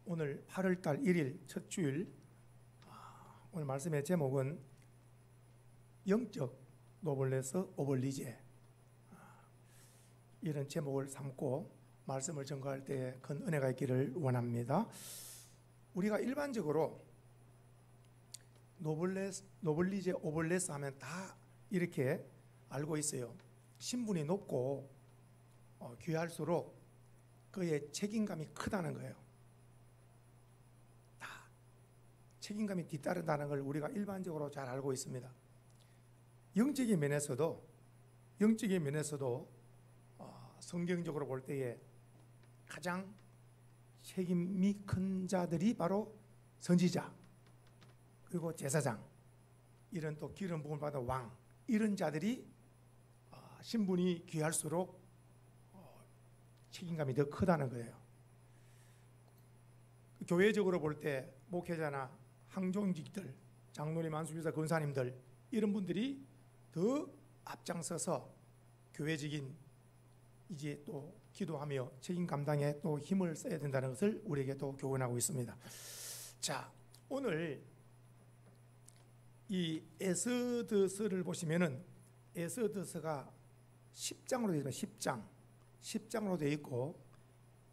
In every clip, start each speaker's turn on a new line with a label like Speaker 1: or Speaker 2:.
Speaker 1: 오늘 8월달 1일 첫 주일, 오늘 말씀의 제목은 영적 노블레스 오블리제, 이런 제목을 삼고 말씀을 전가할 때에 큰 은혜가 있기를 원합니다. 우리가 일반적으로 노블리제 오블레스 하면 다 이렇게 알고 있어요. 신분이 높고 귀할수록 그의 책임감이 크다는 거예요. 다 책임감이 뒤따른다는 걸 우리가 일반적으로 잘 알고 있습니다. 영적인 면에서도 성경적으로 볼 때에 가장 책임이 큰 자들이 바로 선지자, 그리고 제사장, 이런 또 기름 부음을 받은 왕, 이런 자들이 신분이 귀할수록 책임감이 더 크다는 거예요. 교회적으로 볼 때 목회자나 항종직들, 장로님, 안수교사, 권사님들, 이런 분들이 더 앞장서서 교회적인 이제 또 기도하며 책임 감당에 또 힘을 써야 된다는 것을 우리에게 또 교훈하고 있습니다. 자, 오늘 이 에스더서를 보시면은 에스더서가 10장으로 되어 있습니다. 10장으로 되어 있고,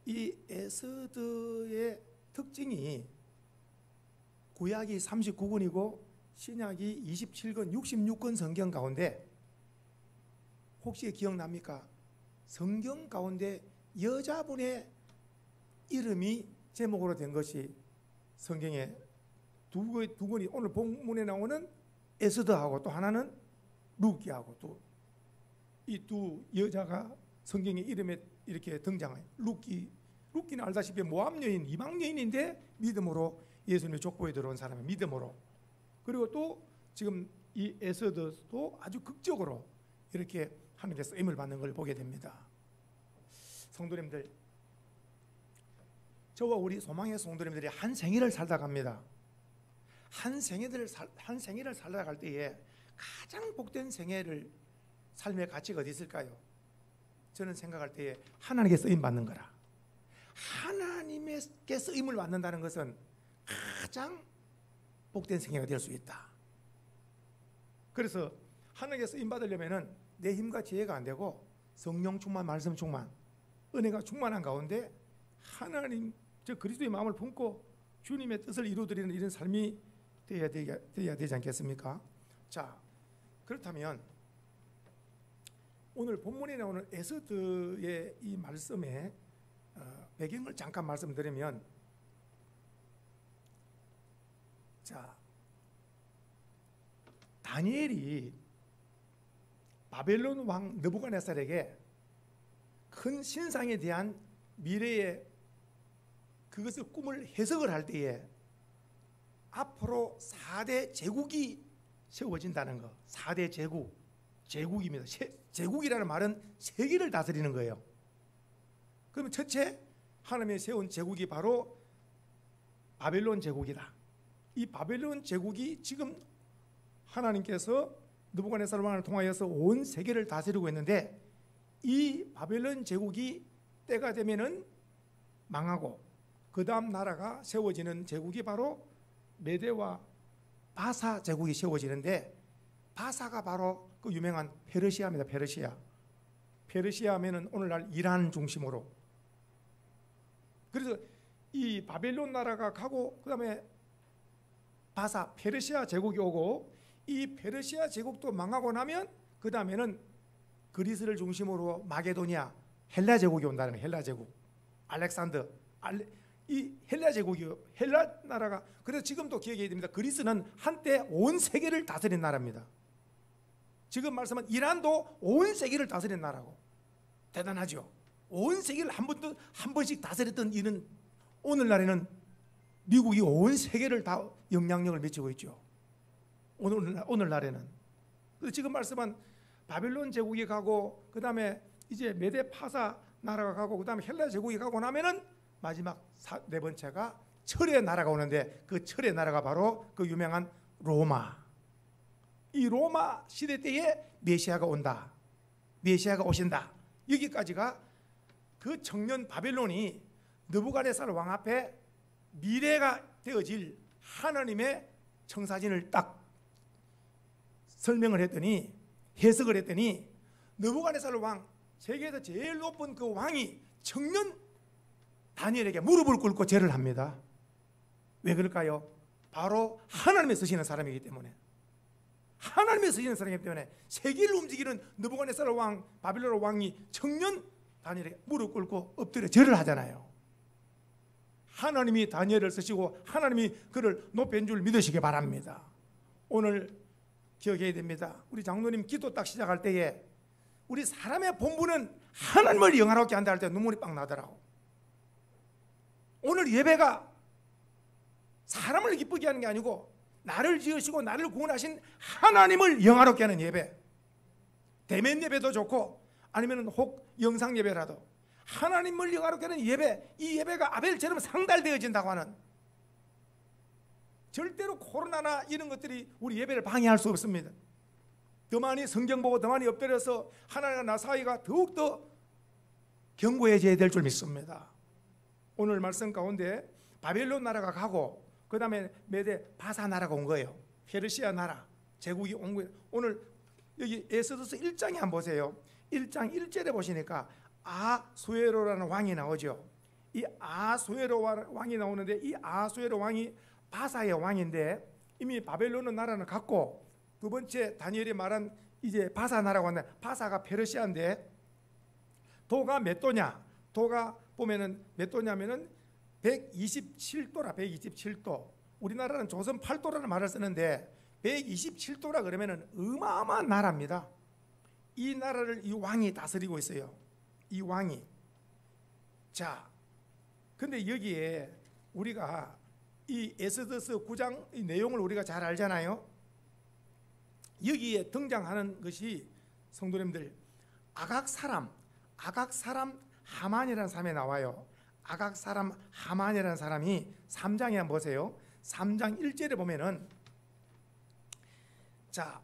Speaker 1: 이 에스더의 특징이 구약이 39권이고 신약이 27권, 66권 성경 가운데 혹시 기억납니까? 성경 가운데 여자분의 이름이 제목으로 된 것이 성경에 두 권이, 오늘 본문에 나오는 에스더하고 또 하나는 루기하고, 또 이 두 여자가 성경의 이름에 이렇게 등장해요. 루기는 알다시피 모압 여인, 이방 여인인데 믿음으로 예수님의 족보에 들어온 사람의 믿음으로, 그리고 또 지금 이 에스더도 아주 극적으로 이렇게 하나님께서 쓰임을 받는 걸 보게 됩니다. 성도님들, 저와 우리 소망의 성도님들이 한 생애를 살다 갑니다. 한 생애를 살다 갈 때에 가장 복된 생애를 삶의 가치가 어디 있을까요? 저는 생각할 때에 하나님께 쓰임 받는 거라. 하나님께 쓰임을 받는다는 것은 가장 복된 생애가 될 수 있다. 그래서 하나님께 쓰임 받으려면은 내 힘과 지혜가 안 되고 성령 충만, 말씀 충만, 은혜가 충만한 가운데 하나님, 저 그리스도의 마음을 품고 주님의 뜻을 이루어드리는 이런 삶이 되어야 되지 않겠습니까? 자, 그렇다면 오늘 본문에 나오는 에스더의 이 말씀의 배경을 잠깐 말씀드리면, 자, 다니엘이 바벨론 왕 느부갓네살에게 큰 신상에 대한 미래의 그것을 꿈을 해석을 할 때에 앞으로 4대 제국이 세워진다는 거. 4대 제국입니다. 제국이라는 말은 세계를 다스리는 거예요. 그러면 첫째 하나님이 세운 제국이 바로 바벨론 제국이다. 이 바벨론 제국이 지금 하나님께서 느부갓네살 왕을 통하여서 온 세계를 다스리고 있는데, 이 바벨론 제국이 때가 되면은 망하고 그 다음 나라가 세워지는 제국이 바로 메대와 바사 제국이 세워지는데, 바사가 바로 그 유명한 페르시아입니다. 페르시아 하면은 오늘날 이란 중심으로. 그래서 이 바벨론 나라가 가고 그 다음에 바사 페르시아 제국이 오고, 이 페르시아 제국도 망하고 나면 그 다음에는 그리스를 중심으로 마게도니아 헬라 제국이 온다는 거예요. 헬라 제국, 알렉산더, 이 헬라 제국이요. 헬라 나라가, 그래서 지금도 기억해야 됩니다. 그리스는 한때 온 세계를 다스린 나라입니다. 지금 말씀은 이란도 온 세계를 다스린 나라고. 대단하죠. 온 세계를 한 번씩 다스렸던 이는 오늘날에는 미국이 온 세계를 다 영향력을 미치고 있죠. 오늘날에는. 그래서 지금 말씀은 바벨론 제국이 가고 그 다음에 이제 메데 파사 나라가 가고 그 다음에 헬라 제국이 가고 나면은 마지막 네 번째가 철의 나라가 오는데, 그 철의 나라가 바로 그 유명한 로마. 이 로마 시대 때에 메시아가 온다. 메시아가 오신다. 여기까지가 그 청년 바벨론이 느부갓네살 왕 앞에 미래가 되어질 하나님의 청사진을 딱 설명을 했더니, 해석을 했더니, 느부갓네살 왕, 세계에서 제일 높은 그 왕이 청년 다니엘에게 무릎을 꿇고 절을 합니다. 왜 그럴까요? 바로 하나님의 쓰시는 사람이기 때문에, 하나님의 쓰시는 사람이기 때문에 세계를 움직이는 느부갓네살 왕, 바빌론 왕이 청년 다니엘에게 무릎 꿇고 엎드려 절을 하잖아요. 하나님이 다니엘을 쓰시고 하나님이 그를 높인 줄 믿으시기 바랍니다. 오늘 기억해야 됩니다. 우리 장로님 기도 딱 시작할 때에 우리 사람의 본분은 하나님을 영화롭게 한다 할 때 눈물이 빵 나더라고. 오늘 예배가 사람을 기쁘게 하는 게 아니고 나를 지으시고 나를 구원하신 하나님을 영화롭게 하는 예배, 대면 예배도 좋고 아니면 혹 영상 예배라도 하나님을 영화롭게 하는 예배, 이 예배가 아벨처럼 상달되어진다고 하는, 절대로 코로나나 이런 것들이 우리 예배를 방해할 수 없습니다. 더 많이 성경 보고 더 많이 엎드려서 하나님과 나 사이가 더욱더 견고해져야 될 줄 믿습니다. 오늘 말씀 가운데 바벨론 나라가 가고 그 다음에 메대 바사 나라가 온 거예요. 페르시아 나라 제국이 온 거예요. 오늘 여기 에스더서 1장에 한번 보세요. 1장 1절에 보시니까 아수에로라는 왕이 나오죠. 이 아수에로 왕이 나오는데, 이 아수에로 왕이 바사의 왕인데 이미 바벨론 나라는 갔고, 두 번째 다니엘이 말한 이제 바사 나라가 왔는데, 바사가 페르시아인데 도가 몇 도냐? 도가 보면은 몇 도냐면은 127도라. 127도. 우리나라는 조선 8도라는 말을 쓰는데 127도라 그러면은 어마어마한 나라입니다. 이 나라를 이 왕이 다스리고 있어요. 이 왕이. 자, 근데 여기에 우리가 이 에스더서 9장 이 내용을 우리가 잘 알잖아요. 여기에 등장하는 것이 성도님들, 아각 사람 하만이라는 사람이 나와요. 아각 사람 하만이라는 사람이 3장에 한번 보세요. 3장 1절에 보면은, 자,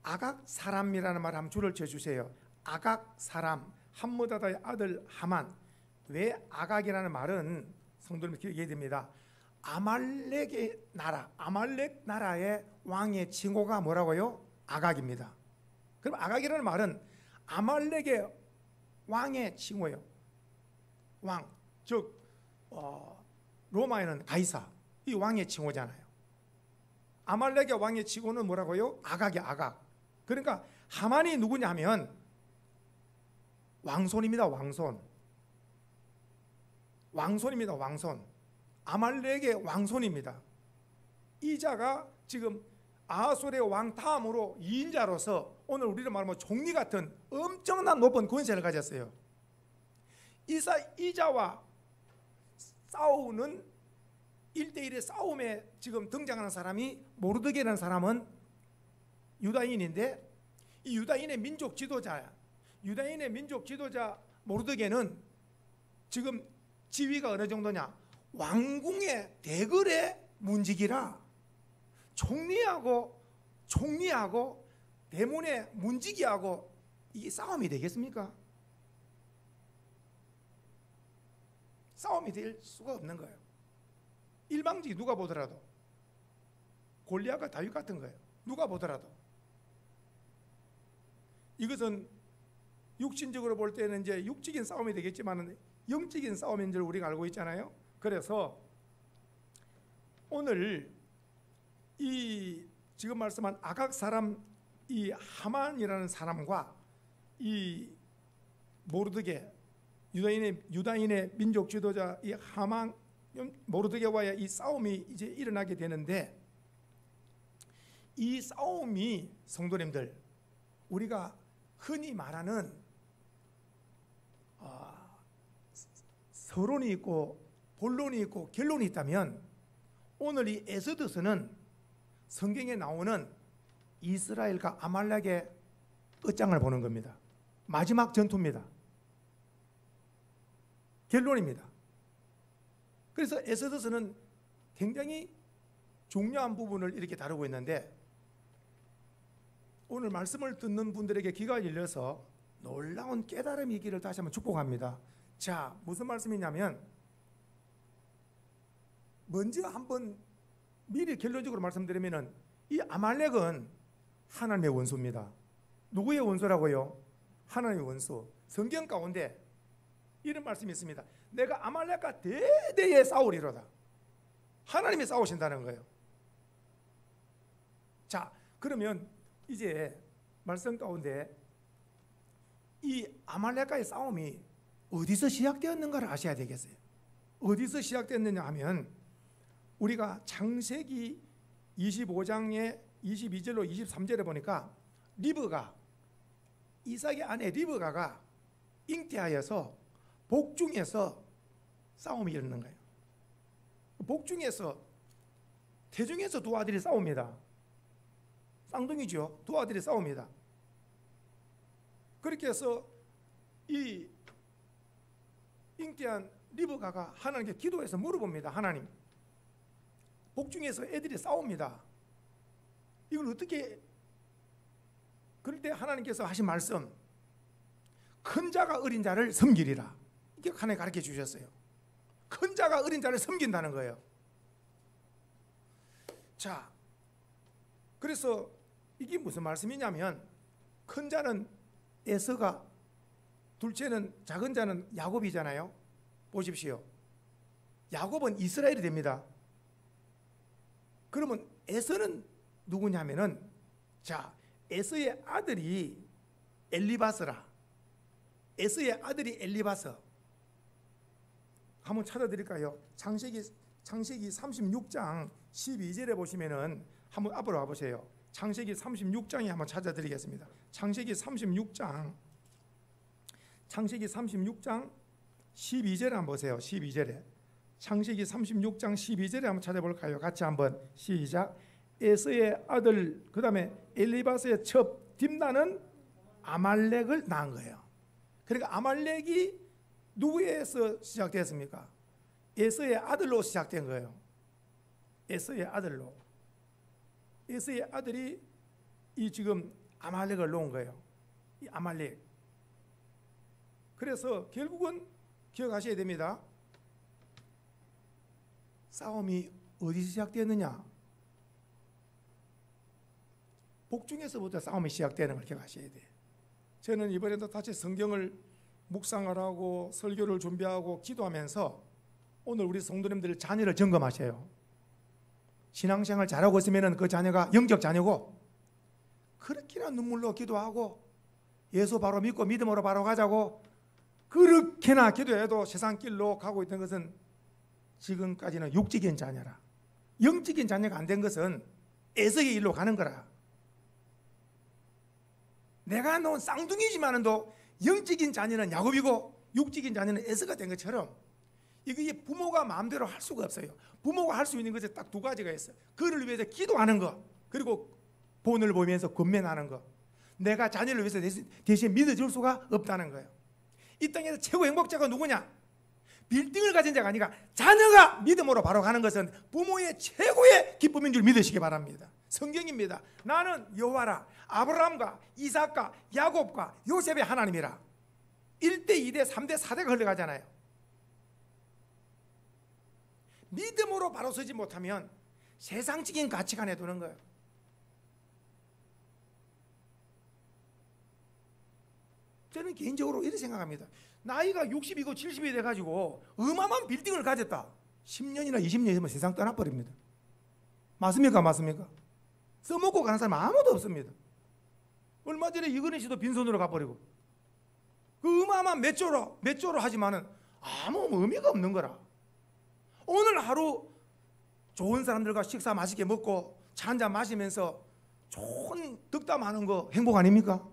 Speaker 1: 아각 사람이라는 말 한번 줄을 쳐주세요. 아각 사람, 함므다다의 아들 하만. 왜 아각이라는 말은 성도님 기억해야 됩니다. 아말렉의 나라, 아말렉 나라의 왕의 칭호가 뭐라고요? 아각입니다. 그럼 아각이라는 말은 아말렉의 왕의 칭호예요. 왕, 즉 로마에는 가이사, 이 왕의 칭호잖아요. 아말렉의 왕의 칭호는 뭐라고요? 아각이 아각. 그러니까 하만이 누구냐 하면 왕손입니다. 왕손입니다. 왕손. 아말렉의 왕손입니다. 이 자가 지금 아하솔의 왕 다음으로 2인자로서 오늘 우리로 말하면 총리 같은 엄청난 높은 권세를 가졌어요. 이 자와 싸우는 1대1의 싸움에 지금 등장하는 사람이 모르드게라는 사람은 유다인인데, 이 유다인의 민족 지도자 모르드게는 지금 지위가 어느 정도냐? 왕궁의 대궐의 문지기라. 총리하고 대문의 문지기하고 이게 싸움이 되겠습니까? 싸움이 될 수가 없는 거예요. 일방적이 누가 보더라도 골리앗과 다윗 같은 거예요. 누가 보더라도. 이것은 육신적으로 볼 때는 이제 육적인 싸움이 되겠지만 영적인 싸움인 줄 우리가 알고 있잖아요. 그래서 오늘 이 지금 말씀한 아각 사람 이 하만이라는 사람과 이 모르드게 유다인의 민족 지도자 이 하만 모르드게와의 이 싸움이 이제 일어나게 되는데, 이 싸움이 성도님들 우리가 흔히 말하는 서론이 있고 본론이 있고 결론이 있다면, 오늘 이 에스더서는 성경에 나오는 이스라엘과 아말렉의 끝장을 보는 겁니다. 마지막 전투입니다. 결론입니다. 그래서 에스더서는 굉장히 중요한 부분을 이렇게 다루고 있는데, 오늘 말씀을 듣는 분들에게 귀가 열려서 놀라운 깨달음이 있기를 다시 한번 축복합니다. 자, 무슨 말씀이냐면 먼저 한번 미리 결론적으로 말씀드리면은 이 아말렉은 하나님의 원수입니다. 누구의 원수라고요? 하나님의 원수. 성경 가운데 이런 말씀이 있습니다. 내가 아말렉과 대대에 싸우리로다. 하나님이 싸우신다는 거예요. 자, 그러면 이제 말씀 가운데 이 아말렉과의 싸움이 어디서 시작되었는가를 아셔야 되겠어요. 어디서 시작됐느냐 하면 우리가 창세기 25장의 22절로 23절에 보니까 리브가, 이삭의 아내 리브가가 잉태하여서 복중에서 싸움이 일어나는 거예요. 복중에서, 태중에서 두 아들이 싸웁니다. 쌍둥이죠. 두 아들이 싸웁니다. 그렇게 해서 이 잉태한 리브가가 하나님께 기도해서 물어봅니다. 하나님, 복중에서 애들이 싸웁니다. 이걸 어떻게, 그럴 때 하나님께서 하신 말씀, 큰 자가 어린 자를 섬기리라. 이게 하나님 가르쳐 주셨어요. 큰 자가 어린 자를 섬긴다는 거예요. 자, 그래서 이게 무슨 말씀이냐면, 큰 자는 에서가, 둘째는, 작은 자는 야곱이잖아요. 보십시오. 야곱은 이스라엘이 됩니다. 그러면 에서는 누구냐면은, 자, 에서의 아들이 엘리바스라. 에서의 아들이 엘리바스. 한번 찾아드릴까요? 창세기 36장 12절에 보시면은, 한번 앞으로 와보세요. 창세기 36장에 한번 찾아드리겠습니다. 창세기 36장 12절에 한번 보세요. 12절에, 창세기 36장 12절에 한번 찾아볼까요? 같이 한번 시작. 에서의 아들, 그 다음에 엘리바스의 첩 딥나는 아말렉을 낳은 거예요. 그러니까 아말렉이 누구에서 시작됐습니까? 에서의 아들로 시작된 거예요. 에서의 아들로. 에서의 아들이 이 지금 아말렉을 놓은 거예요. 이 아말렉. 그래서 결국은 기억하셔야 됩니다. 싸움이 어디서 시작되느냐? 복중에서부터 싸움이 시작되는 걸 기억하셔야 돼요. 저는 이번에도 다시 성경을 묵상하라고 설교를 준비하고 기도하면서 오늘 우리 성도님들 자녀를 점검하셔요. 신앙생활 잘하고 있으면 그 자녀가 영적 자녀고, 그렇게나 눈물로 기도하고 예수 바로 믿고 믿음으로 바로 가자고 그렇게나 기도해도 세상 길로 가고 있던 것은 지금까지는 육적인 자녀라. 영적인 자녀가 안 된 것은 에서의 일로 가는 거라. 내가 놓은 쌍둥이지만도 영적인 자녀는 야곱이고 육적인 자녀는 에서가 된 것처럼, 이게 부모가 마음대로 할 수가 없어요. 부모가 할 수 있는 것에 딱 두 가지가 있어요. 그를 위해서 기도하는 거, 그리고 본을 보면서 권면하는 거. 내가 자녀를 위해서 대신 믿어줄 수가 없다는 거예요. 이 땅에서 최고 행복자가 누구냐? 빌딩을 가진 자가 아니라 자녀가 믿음으로 바로 가는 것은 부모의 최고의 기쁨인 줄 믿으시기 바랍니다. 성경입니다. 나는 여호와라. 아브라함과 이삭과 야곱과 요셉의 하나님이라. 1대 2대 3대 4대가 흘러가잖아요. 믿음으로 바로 서지 못하면 세상적인 가치관에 두는 거예요. 저는 개인적으로 이렇게 생각합니다. 나이가 60이고 70이 돼가지고 어마어마한 빌딩을 가졌다. 10년이나 20년이면 세상 떠나버립니다. 맞습니까? 맞습니까? 써먹고 가는 사람 아무도 없습니다. 얼마 전에 이근희 씨도 빈손으로 가버리고, 그 어마어마한 몇 조로 하지만은 아무 의미가 없는 거라. 오늘 하루 좋은 사람들과 식사 맛있게 먹고 차 한잔 마시면서 좋은 덕담하는 거 행복 아닙니까?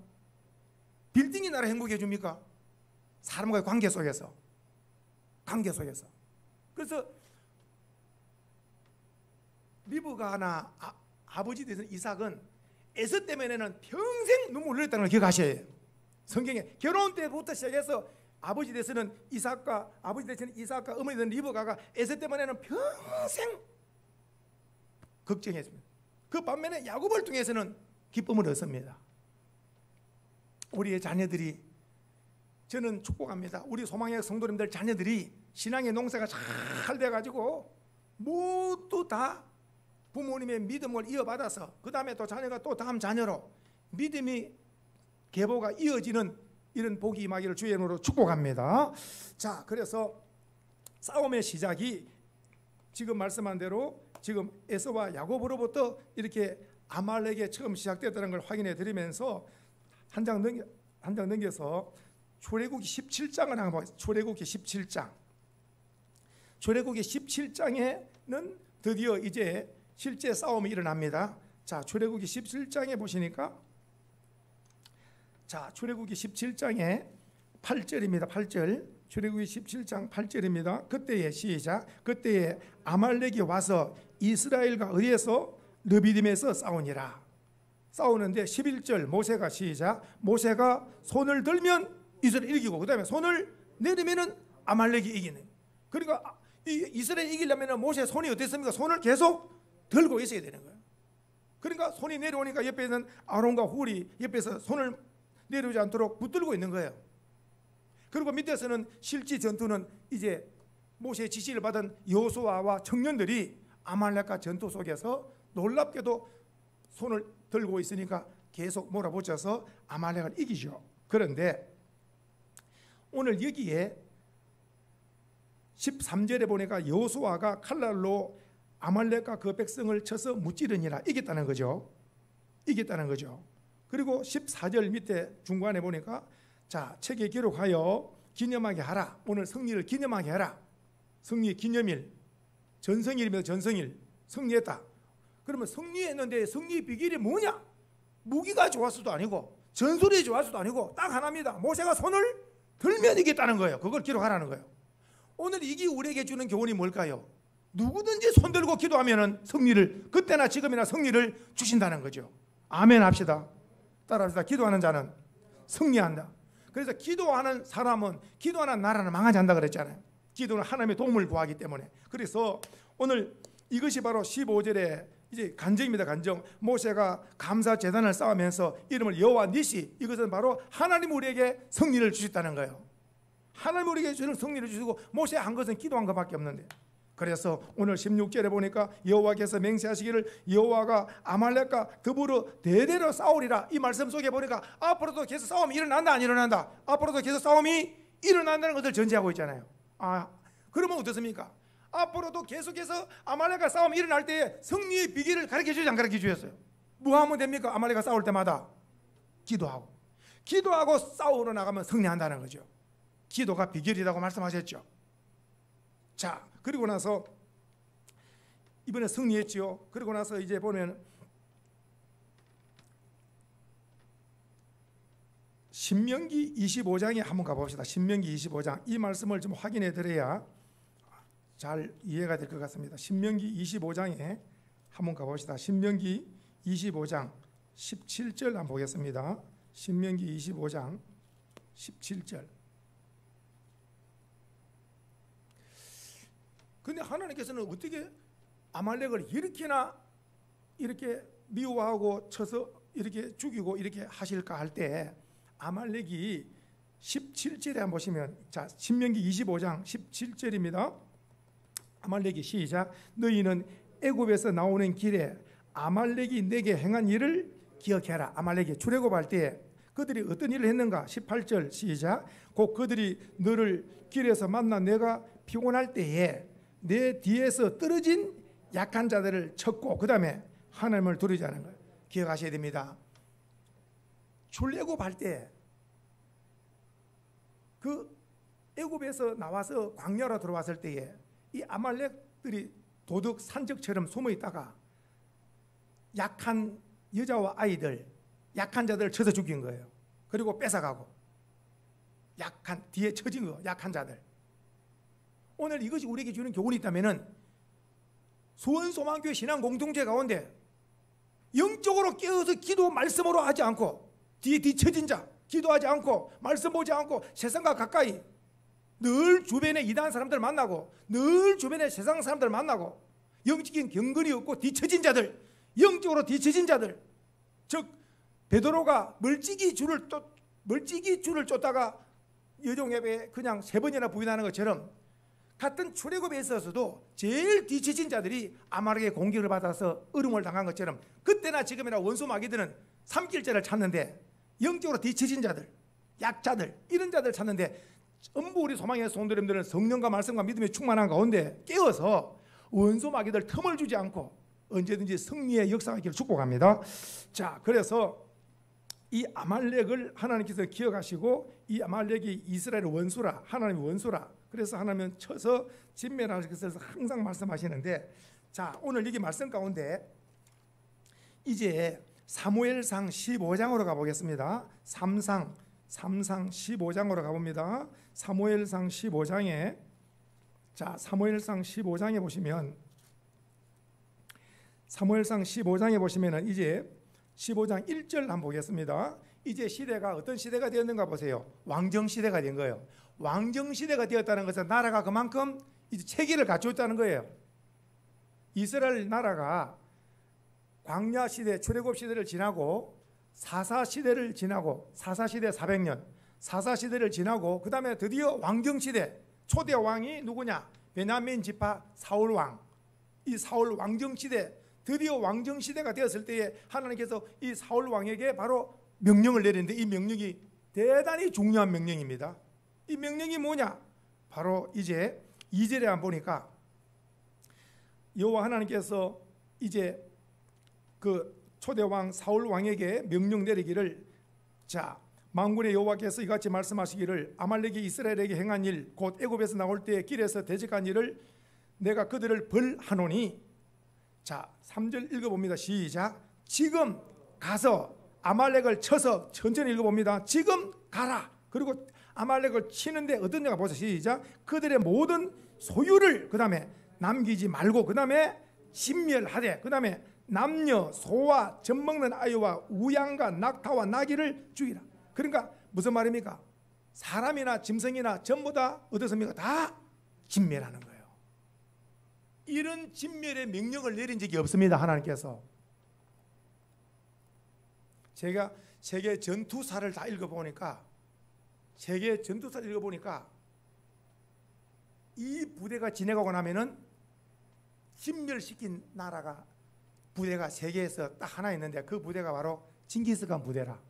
Speaker 1: 빌딩이 나를 행복해 줍니까? 사람과의 관계 속에서. 그래서 리브가나 아버지 되신 이삭은 에서 때문에는 평생 눈물 흘렸다는 걸 기억하셔야 해요. 성경에 결혼 때부터 시작해서 아버지 되시는 이삭과 어머니 되는 리브가가 에서 때문에는 평생 걱정했습니다. 그 반면에 야곱을 통해서는 기쁨을 얻습니다. 우리의 자녀들이, 저는 축복합니다. 우리 소망의 성도님들 자녀들이 신앙의 농사가 잘 돼가지고 모두 다 부모님의 믿음을 이어받아서 그 다음에 또 자녀가 또 다음 자녀로 믿음이 계보가 이어지는 이런 복이 임하기를 주의 이름으로 축복합니다. 자, 그래서 싸움의 시작이 지금 말씀한 대로 지금 에서와 야곱으로부터 이렇게 아말렉에 처음 시작됐다는 걸 확인해 드리면서 한 장 넘겨서 출애굽기 17장을 한번 보겠습니다. 출애굽기 17장. 출애굽기 17장에는 드디어 이제 실제 싸움이 일어납니다. 자, 출애굽기 17장에 보시니까 자, 출애굽기 17장에 8절입니다. 8절. 출애굽기 17장 8절입니다. 그때에 시작. 그때에 아말렉이 와서 이스라엘과 어디에서? 르비딤에서 싸우니라. 싸우는데 11절 모세가 시작. 모세가 손을 들면 이스라엘 이기고 그 다음에 손을 내리면은 아말렉이 이기는. 그러니까 이스라엘 이기려면 모세 손이 어땠습니까? 손을 계속 들고 있어야 되는 거예요. 그러니까 손이 내려오니까 옆에 있는 아론과 훌이 옆에서 손을 내려오지 않도록 붙들고 있는 거예요. 그리고 밑에서는 실제 전투는 이제 모세의 지시를 받은 여호수아와 청년들이 아말렉과 전투 속에서 놀랍게도 손을 들고 있으니까 계속 몰아붙여서 아말렉을 이기죠. 그런데 오늘 여기에 13절에 보니까 여호수아가 칼날로 아말렉과 그 백성을 쳐서 무찌르니라. 이겼다는 거죠. 이겼다는 거죠. 그리고 14절 밑에 중간에 보니까 자, 책에 기록하여 기념하게 하라. 오늘 승리를 기념하게 하라. 승리 기념일, 전성일이면 전성일, 승리했다. 그러면 승리했는데 승리 비결이 뭐냐? 무기가 좋았어도 아니고 전술이 좋았어도 아니고 딱 하나입니다. 모세가 손을 들면 이겼다는 거예요. 그걸 기록하라는 거예요. 오늘 이게 우리에게 주는 교훈이 뭘까요? 누구든지 손 들고 기도하면 승리를, 그때나 지금이나 승리를 주신다는 거죠. 아멘 합시다. 따라합시다. 기도하는 자는 승리한다. 그래서 기도하는 사람은, 기도하는 나라는 망하지 않는다 그랬잖아요. 기도는 하나님의 도움을 구하기 때문에. 그래서 오늘 이것이 바로 15절에 이제 간정입니다. 간정. 모세가 감사 제단을 쌓으면서 이름을 여호와 니시, 이것은 바로 하나님 우리에게 승리를 주셨다는 거예요. 하나님 우리에게 주는 승리를 주시고 모세 한 것은 기도한 것밖에 없는데, 그래서 오늘 16절에 보니까 여호와께서 맹세하시기를 여호와가 아말렉과 더불어 대대로 싸우리라. 이 말씀 속에 보니까 앞으로도 계속 싸움이 일어난다 안 일어난다? 앞으로도 계속 싸움이 일어난다는 것을 전제하고 있잖아요. 그러면 어떻습니까? 앞으로도 계속해서 아말렉과 싸움이 일어날 때에 승리의 비결을 가르쳐주지 안 가르쳐주셨어요? 뭐 하면 됩니까? 아말렉과 싸울 때마다 기도하고 싸우러 나가면 승리한다는 거죠. 기도가 비결이라고 말씀하셨죠. 자, 그리고 나서 이번에 승리했지요. 그리고 나서 이제 보면 신명기 25장에 한번 가봅시다. 신명기 25장. 이 말씀을 좀 확인해 드려야 잘 이해가 될 것 같습니다. 신명기 25장에 한번 가봅시다. 신명기 25장 17절 한번 보겠습니다. 신명기 25장 17절. 근데 하나님께서는 어떻게 아말렉을 이렇게나 이렇게 미워하고 쳐서 이렇게 죽이고 이렇게 하실까 할 때, 아말렉이 17절에 한번 보시면, 자, 신명기 25장 17절입니다. 아말렉이 시작. 너희는 애굽에서 나오는 길에 아말렉이 내게 행한 일을 기억해라. 아말렉이 출애굽할 때 그들이 어떤 일을 했는가? 18절 시작. 곧 그들이 너를 길에서 만나 내가 피곤할 때에 내 뒤에서 떨어진 약한 자들을 쳤고, 그 다음에 하나님을 두려워하지 않은 걸 기억하셔야 됩니다. 출애굽할 때 그 애굽에서 나와서 광야로 들어왔을 때에 이 아말렉들이 도둑 산적처럼 숨어 있다가 약한 여자와 아이들, 약한 자들을 쳐서 죽인 거예요. 그리고 뺏어가고, 약한 뒤에 처진 거, 약한 자들. 오늘 이것이 우리에게 주는 교훈이 있다면은, 수원소망교회 신앙 공동체 가운데 영적으로 깨어서 기도 말씀으로 하지 않고 뒤에 뒤처진 자, 기도하지 않고 말씀 보지 않고 세상과 가까이 늘 주변에 이단 사람들 만나고 늘 주변에 세상 사람들 만나고 영적인 경건이 없고 뒤처진 자들, 영적으로 뒤처진 자들, 즉 베드로가 멀찍이 줄을 쫓다가 여종에게 그냥 3번이나 부인하는 것처럼 같은 출애굽에 있어서도 제일 뒤처진 자들이 아말렉의 공격을 받아서 어려움을 당한 것처럼 그때나 지금이나 원수 마귀들은 삼킬자를 찾는데 영적으로 뒤처진 자들, 약자들, 이런 자들 찾는데 전부 우리 소망의 성도님들은 성령과 말씀과 믿음에 충만한 가운데 깨어서 원수 마귀들 틈을 주지 않고 언제든지 승리의 역사가 있기를 축복합니다. 자, 그래서 이 아말렉을 하나님께서 기억하시고 이 아말렉이 이스라엘의 원수라, 하나님의 원수라, 그래서 하나님은 쳐서 진멸할 것을 항상 말씀하시는데, 자, 오늘 여기 말씀 가운데 이제 사무엘상 15장으로 가보겠습니다. 3상 15장으로 가봅니다. 사무엘상 15장에, 자, 사무엘상 15장에 보시면, 사무엘상 15장에 보시면은 이제 15장 1절 한번 보겠습니다. 이제 시대가 어떤 시대가 되었는가 보세요. 왕정 시대가 된 거예요. 왕정 시대가 되었다는 것은 나라가 그만큼 이제 체계를 갖추었다는 거예요. 이스라엘 나라가 광야 시대, 출애굽 시대를 지나고 사사 시대를 지나고, 사사 시대 400년, 사사 시대를 지나고, 그 다음에 드디어 왕정 시대, 초대 왕이 누구냐? 베냐민 지파 사울 왕. 이 사울 왕정 시대, 드디어 왕정 시대가 되었을 때에 하나님께서 이 사울 왕에게 바로 명령을 내리는데, 이 명령이 대단히 중요한 명령입니다. 이 명령이 뭐냐? 바로 이제 2절에 한번 보니까 여호와 하나님께서 이제 그 초대왕 사울 왕에게 명령 내리기를, 자, 만군의 여호와께서 이같이 말씀하시기를 아말렉이 이스라엘에게 행한 일, 곧 애굽에서 나올 때 길에서 대적한 일을 내가 그들을 벌하노니, 자, 3절 읽어봅니다. 시작. 지금 가서 아말렉을 쳐서, 천천히 읽어봅니다. 지금 가라. 그리고 아말렉을 치는데 어떠냐가 보세요. 시작. 그들의 모든 소유를 그 다음에 남기지 말고, 그 다음에 진멸하되, 그 다음에 남녀 소와 젖먹는 아이와 우양과 낙타와 나귀를 죽이라. 그러니까 무슨 말입니까? 사람이나 짐승이나 전부 다 어떻습니까? 다 진멸하는 거예요. 이런 진멸의 명령을 내린 적이 없습니다. 하나님께서. 제가 세계 전투사를 다 읽어보니까, 세계 전투사를 읽어보니까 이 부대가 지나가고 나면은 진멸시킨 나라가, 부대가 세계에서 딱 하나 있는데 그 부대가 바로 징기스칸 부대라.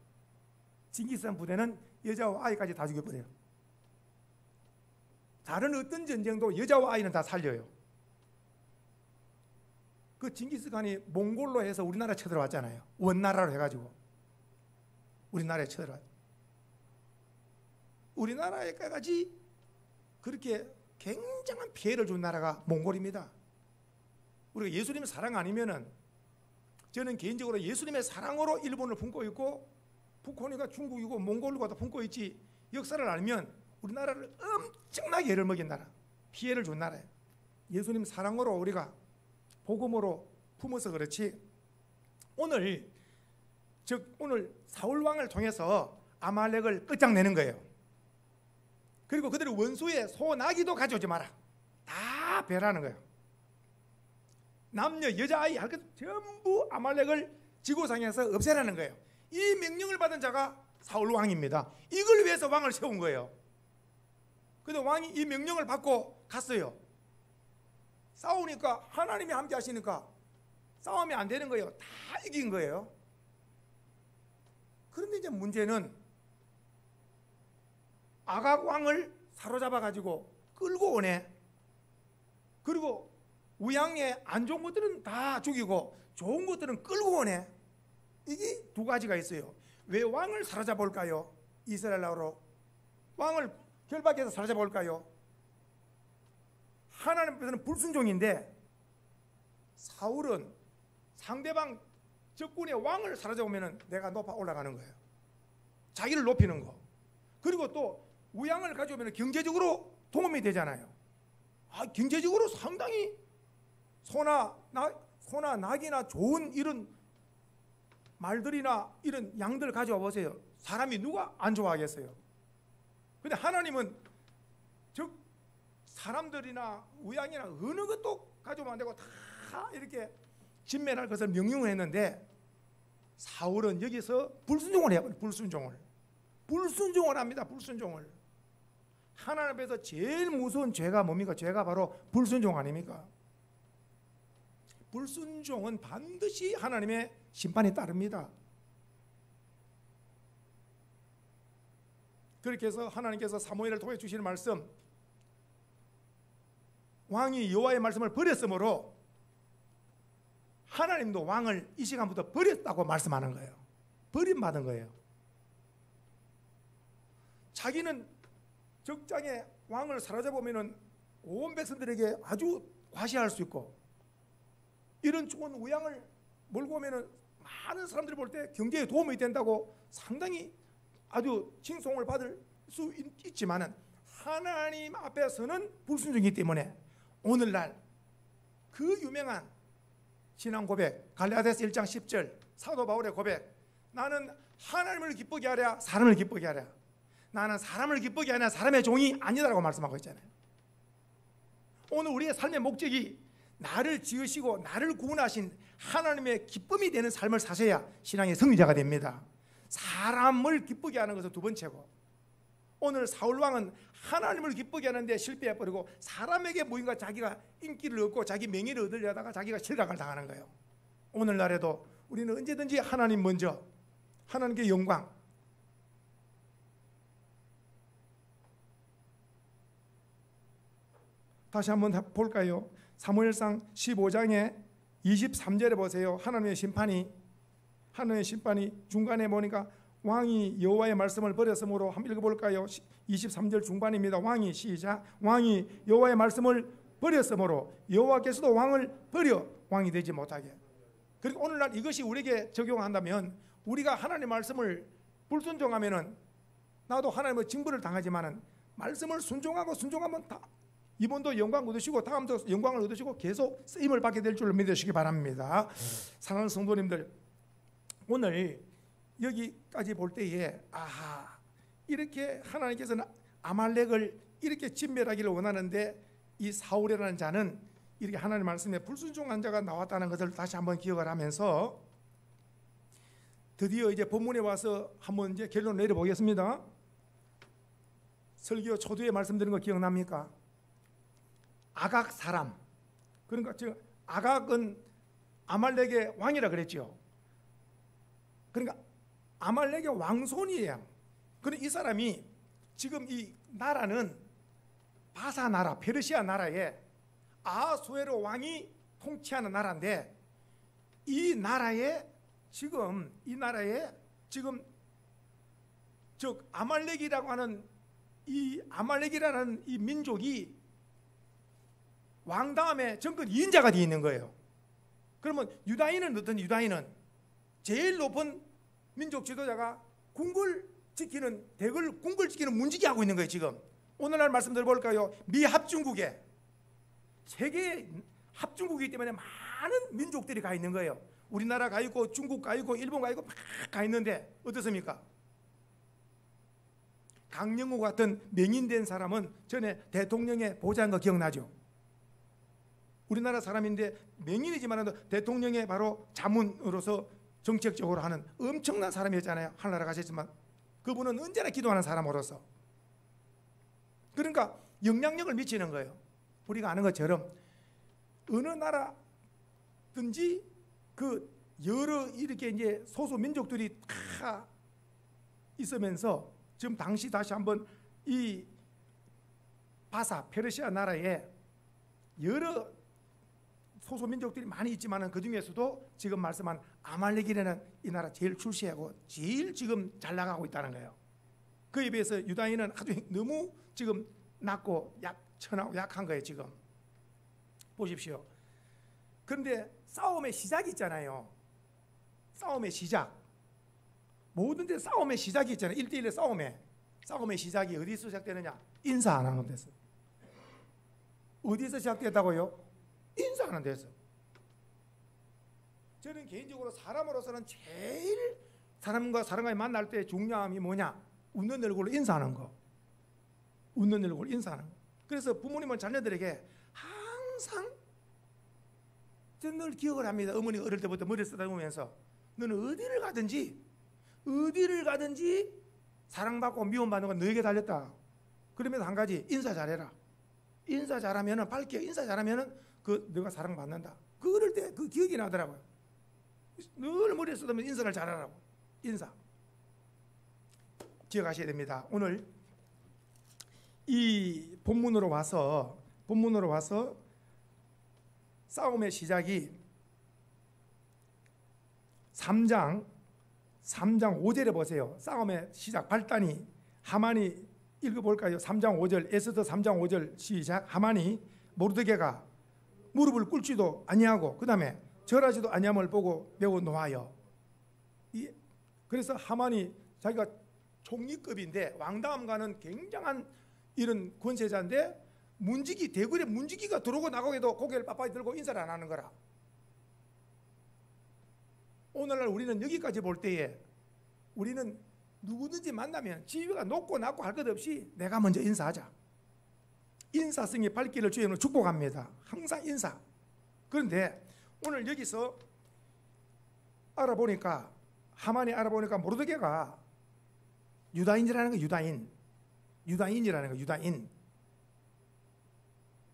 Speaker 1: 징기스칸 부대는 여자와 아이까지 다 죽여버려요. 다른 어떤 전쟁도 여자와 아이는 다 살려요. 그 징기스칸이 몽골로 해서 우리나라에 쳐들어왔잖아요. 원나라로 해가지고 우리나라에 쳐들어왔어요. 우리나라에까지 그렇게 굉장한 피해를 준 나라가 몽골입니다. 우리가 예수님의 사랑 아니면은, 저는 개인적으로 예수님의 사랑으로 일본을 품고 있고 북한이가 중국이고 몽골과 다 품고 있지, 역사를 알면 우리나라를 엄청나게 애를 먹인 나라, 피해를 준 나라예요. 예수님 사랑으로 우리가 복음으로 품어서 그렇지. 오늘 사울 왕을 통해서 아말렉을 끝장내는 거예요. 그리고 그들의 원수의 소 나귀도 가져오지 마라. 다 배라는 거예요. 남녀 여자아이 할 것 전부 아말렉을 지구상에서 없애라는 거예요. 이 명령을 받은 자가 사울 왕입니다. 이걸 위해서 왕을 세운 거예요. 근데 왕이 이 명령을 받고 갔어요. 싸우니까 하나님이 함께 하시니까 싸움이 안 되는 거예요. 다 이긴 거예요. 그런데 이제 문제는 아각 왕을 사로잡아 가지고 끌고 오네. 그리고 우양에 안 좋은 것들은 다 죽이고 좋은 것들은 끌고 오네. 이게 두 가지가 있어요. 왜 왕을 사로잡아 올까요? 이스라엘 나라로 왕을 결박해서 사로잡아 올까요? 하나님 앞에서는 불순종인데, 사울은 상대방 적군의 왕을 사로잡으면 내가 높아 올라가는 거예요. 자기를 높이는 거. 그리고 또 우양을 가져오면 경제적으로 도움이 되잖아요. 경제적으로 상당히 소나 낙이나 좋은 이런 말들이나 이런 양들 가져와 보세요. 사람이 누가 안 좋아하겠어요? 근데 하나님은 즉 사람들이나 우양이나 어느 것도 가져오면 안 되고 다 이렇게 진멸할 것을 명령을 했는데, 사울은 여기서 불순종을 해요. 불순종을 합니다. 불순종을. 하나님 앞에서 제일 무서운 죄가 뭡니까? 죄가 바로 불순종 아닙니까? 불순종은 반드시 하나님의 심판이 따릅니다. 그렇게 해서 하나님께서 사무엘을 통해 주시는 말씀, 왕이 여호와의 말씀을 버렸으므로 하나님도 왕을 이 시간부터 버렸다고 말씀하는 거예요. 버림받은 거예요. 자기는 적장에 왕을 사로잡으면 온 백성들에게 아주 과시할 수 있고, 이런 좋은 우양을 몰고 오면 많은 사람들이 볼 때 경제에 도움이 된다고 상당히 아주 칭송을 받을 수 있지만은, 하나님 앞에서는 불순종이기 때문에 오늘날 그 유명한 신앙 고백, 갈라디아서 1장 10절 사도 바울의 고백, 나는 하나님을 기쁘게 하랴 사람을 기쁘게 하랴, 나는 사람을 기쁘게 하냐 사람의 종이 아니다라고 말씀하고 있잖아요. 오늘 우리의 삶의 목적이 나를 지으시고 나를 구원하신 하나님의 기쁨이 되는 삶을 사셔야 신앙의 승리자가 됩니다. 사람을 기쁘게 하는 것은 두 번째고, 오늘 사울왕은 하나님을 기쁘게 하는데 실패해버리고 사람에게 무인가 자기가 인기를 얻고 자기 명예를 얻으려다가 자기가 실각을 당하는 거예요. 오늘날에도 우리는 언제든지 하나님 먼저, 하나님께 영광, 다시 한번 볼까요? 사무엘상 15장에 23절에 보세요. 하나님의 심판이 중간에 보니까 왕이 여호와의 말씀을 버렸으므로 한번 읽어볼까요? 23절 중반입니다. 왕이 시작. 왕이 여호와의 말씀을 버렸으므로 여호와께서도 왕을 버려 왕이 되지 못하게. 그리고 오늘날 이것이 우리에게 적용한다면, 우리가 하나님의 말씀을 불순종하면은 나도 하나님의 징벌을 당하지만은 말씀을 순종하면 다 이번도 영광 얻으시고 다음도 영광을 얻으시고 계속 쓰임을 받게 될 줄로 믿으시기 바랍니다. 사랑하는 성도님들, 오늘 여기까지 볼 때에 이렇게 하나님께서는 아말렉을 이렇게 진멸하기를 원하는데, 이 사울이라는 자는 이렇게 하나님 말씀에 불순종한 자가 나왔다는 것을 다시 한번 기억을 하면서 드디어 이제 본문에 와서 한번 이제 결론을 내려보겠습니다. 설교 초두에 말씀드린 거 기억납니까? 아각 사람, 그러니까 지금 아각은 아말렉의 왕이라 그랬죠. 그러니까 아말렉의 왕손이에요. 그런데 이 사람이 지금 이 나라는 바사 나라, 페르시아 나라에 아하수에로 왕이 통치하는 나라인데, 이 나라에 지금 즉 아말렉이라고 하는 아말렉이라는 이 민족이 왕 다음에 정권 2인자가 되어 있는 거예요. 그러면 유다인은 어떤, 유다인은 제일 높은 민족 지도자가 궁궐 지키는 문지기 하고 있는 거예요. 지금 오늘날 말씀 들어볼까요? 미 합중국에, 세계 합중국이기 때문에 많은 민족들이 가 있는 거예요. 우리나라 가 있고 중국 가 있고 일본 가 있고 막 가 있는데 어떻습니까? 강영호 같은 명인된 사람은 전에 대통령의 보좌한 거 기억나죠? 우리나라 사람인데 명인이지만 대통령의 바로 자문으로서 정책적으로 하는 엄청난 사람이었잖아요. 하늘나라 가셨지만 그분은 언제나 기도하는 사람으로서, 그러니까 영향력을 미치는 거예요. 우리가 아는 것처럼 어느 나라든지 그 여러 이렇게 이제 소수 민족들이 다 있으면서, 지금 당시 다시 한번 이 바사 페르시아 나라에 여러 소수 민족들이 많이 있지만은 그 중에서도 지금 말씀한 아말렉이라는 이 나라 제일 출세하고 제일 지금 잘 나가고 있다는 거예요. 그에 비해서 유다인은 아주 너무 지금 낮고 천하고 약한 거예요. 지금 보십시오. 그런데 싸움의 시작이 있잖아요. 싸움의 시작, 모든 데 싸움의 시작이 있잖아요. 1대1의 싸움의 시작이 어디서 시작되느냐? 인사 안 하는 데서. 어디서 시작됐다고요? 인사하는 데서. 저는 개인적으로 사람으로서는 제일 사람과 사람과의 만날 때 중요함이 뭐냐? 웃는 얼굴로 인사하는 거. 웃는 얼굴로 인사하는 거. 그래서 부모님은 자녀들에게 항상 저는 늘 기억을 합니다. 어머니가 어릴 때부터 머리 쓰다보면서 너는 어디를 가든지 사랑받고 미움받는 건 너에게 달렸다. 그러면서 한 가지, 인사 잘해라. 인사 잘하면은 밝게 인사 잘하면은 너가 사랑받는다. 그럴 때 그 기억이 나더라고요. 늘 머리에 쓰다면 인사를 잘하라고. 인사 기억하셔야 됩니다. 오늘 이 본문으로 와서 싸움의 시작이 3장 5절에 보세요. 싸움의 시작 발단이 하만이 읽어볼까요? 3장 5절 에스더 3장 5절 시작. 하만이 모르드게가 무릎을 꿇지도 아니하고 그 다음에 절하지도 아니함을 보고 매우 노하여. 그래서 하만이 자기가 총리급인데 왕다음과는 굉장한 이런 권세자인데 대궐에 문지기가 들어오고 나가고 해도 고개를 빳빳이 들고 인사를 안 하는 거라. 오늘날 우리는 여기까지 볼 때에 우리는 누구든지 만나면 지위가 높고 낮고 할 것 없이 내가 먼저 인사하자. 인사성이 발길을 주여는 축복합니다. 항상 인사. 그런데 오늘 여기서 하만이 알아보니까 모르드게가 유다인이라는 거, 유다인이라는 거,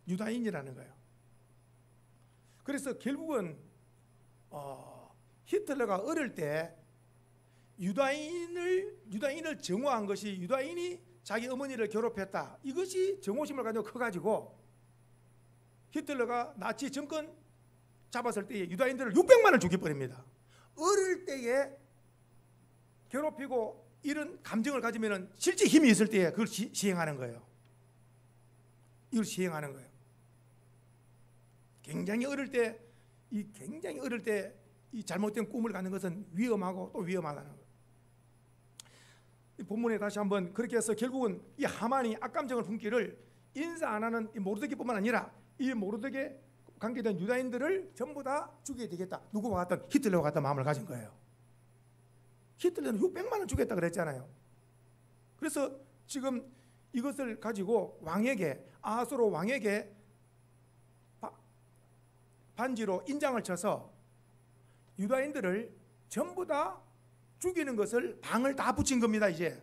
Speaker 1: 유다인이라는 거예요. 그래서 결국은 히틀러가 어릴 때 유다인을 정오한 것이 유다인이 자기 어머니를 괴롭혔다. 이것이 정오심을 가지고 커가지고 히틀러가 나치 정권 잡았을 때에 유다인들을 600만을 죽여버립니다. 어릴 때에 괴롭히고 이런 감정을 가지면 실제 힘이 있을 때에 그걸 시행하는 거예요. 이걸 시행하는 거예요. 굉장히 어릴 때 이 잘못된 꿈을 갖는 것은 위험하고 또 위험하다는 거예요. 이 본문에 다시 한번 그렇게 해서 결국은 이 하만이 악감정을 품기를 인사 안 하는 이 모르드게뿐만 아니라 이 모르드게 관계된 유다인들을 전부 다 죽여야 되겠다. 누구와 같은 히틀러와 같은 마음을 가진 거예요. 히틀러는 600만을 주겠다 그랬잖아요. 그래서 지금 이것을 가지고 아하스로 왕에게 반지로 인장을 쳐서 유다인들을 전부 다 죽이는 것을 방을 다 붙인 겁니다. 이제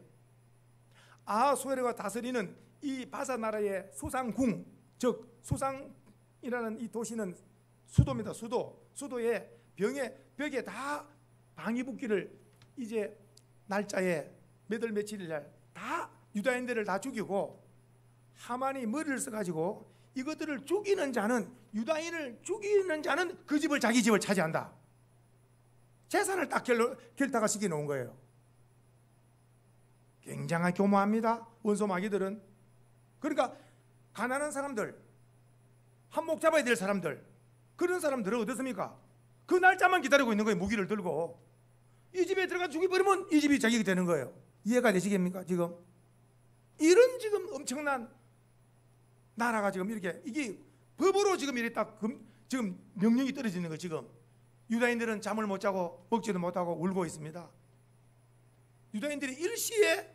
Speaker 1: 아하수에르가 다스리는 이 바사 나라의 수상궁, 즉 수상이라는 이 도시는 수도입니다. 수도의 벽에 다 방이 붙기를 이제 날짜에 며칠 날 다 유다인들을 다 죽이고 하만이 머리를 써가지고 이것들을 유다인을 죽이는 자는 그 집을 자기 집을 차지한다. 재산을 딱 결탁화 시켜 놓은 거예요. 굉장히 교모합니다. 원소 마귀들은. 그러니까 가난한 사람들, 한몫 잡아야 될 사람들, 그런 사람들은 어떻습니까? 그 날짜만 기다리고 있는 거예요. 무기를 들고. 이 집에 들어가 죽여버리면 이 집이 자기가 되는 거예요. 이해가 되시겠습니까? 지금 이런 지금 엄청난 나라가 지금 이게 법으로 지금 이렇게 딱 지금 명령이 떨어지는 거예요. 지금 유다인들은 잠을 못 자고 먹지도 못하고 울고 있습니다. 유다인들이 일시에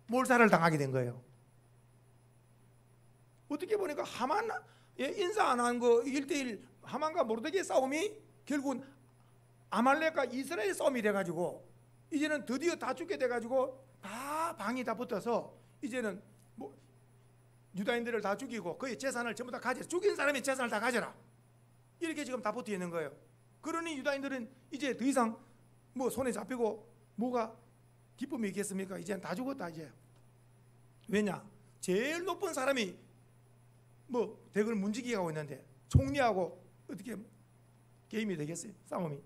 Speaker 1: 몰살을 당하게 된 거예요. 어떻게 보니까 하만에 인사 안 한 거 1대1 하만과 모르드게 싸움이 결국은 아말렉과 이스라엘 싸움이 돼가지고 이제는 드디어 다 죽게 돼가지고 다 방이 다 붙어서 이제는 유다인들을 다 죽이고 그의 재산을 전부 다 가져라. 죽인 사람이 재산을 다 가져라. 이렇게 지금 다 붙어 있는 거예요. 그러니 유다인들은 이제 더 이상 손에 잡히고 뭐가 기쁨이 있겠습니까? 이제는 다 죽었다. 이제 왜냐? 제일 높은 사람이 대궐 문지기가 하고 있는데 총리하고 어떻게 게임이 되겠어요? 싸움이.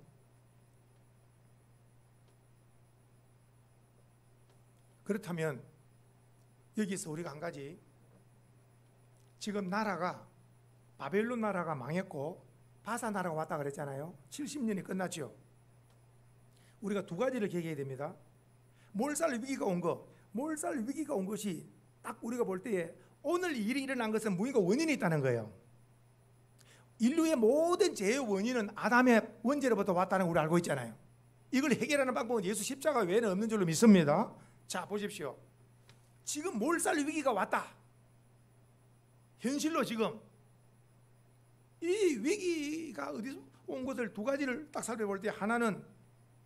Speaker 1: 그렇다면 여기서 우리가 한 가지, 지금 바벨론 나라가 망했고 바사 나라가 왔다 그랬잖아요. 70년이 끝났죠. 우리가 두 가지를 기억해야 됩니다. 몰살 위기가 온 것이 딱 우리가 볼 때에 오늘 이 일이 일어난 것은 무의가 원인이 있다는 거예요. 인류의 모든 죄의 원인은 아담의 원죄로부터 왔다는 걸 우리 알고 있잖아요. 이걸 해결하는 방법은 예수 십자가 외에는 없는 줄로 믿습니다. 자, 보십시오. 지금 몰살 위기가 왔다. 현실로 지금 이 위기가 어디서 온 것을 두 가지를 딱 살펴볼 때, 하나는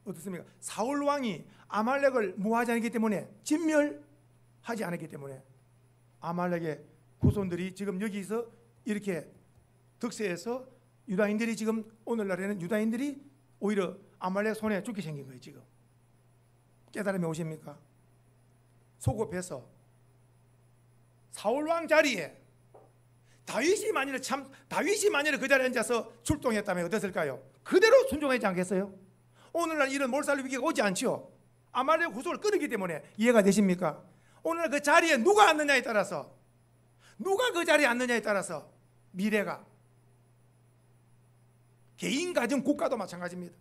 Speaker 1: 어떻습니까? 사울 왕이 아말렉을 무하지 않기 때문에, 진멸하지 않았기 때문에, 아말렉의 후손들이 지금 여기서 이렇게 득세해서 유다인들이 지금 오늘날에는 유다인들이 오히려 아말렉 손에 죽게 생긴 거예요. 지금 깨달음이 오십니까? 소급해서 사울왕 자리에 다윗이 만일에 그 자리에 앉아서 출동했다면 어땠을까요? 그대로 순종하지 않겠어요? 오늘날 이런 몰살 위기가 오지 않지요. 아말렉 후손을 끊었기 때문에. 이해가 되십니까? 오늘 그 자리에 누가 앉느냐에 따라서, 누가 그 자리에 앉느냐에 따라서 미래가, 개인, 가정, 국가도 마찬가지입니다.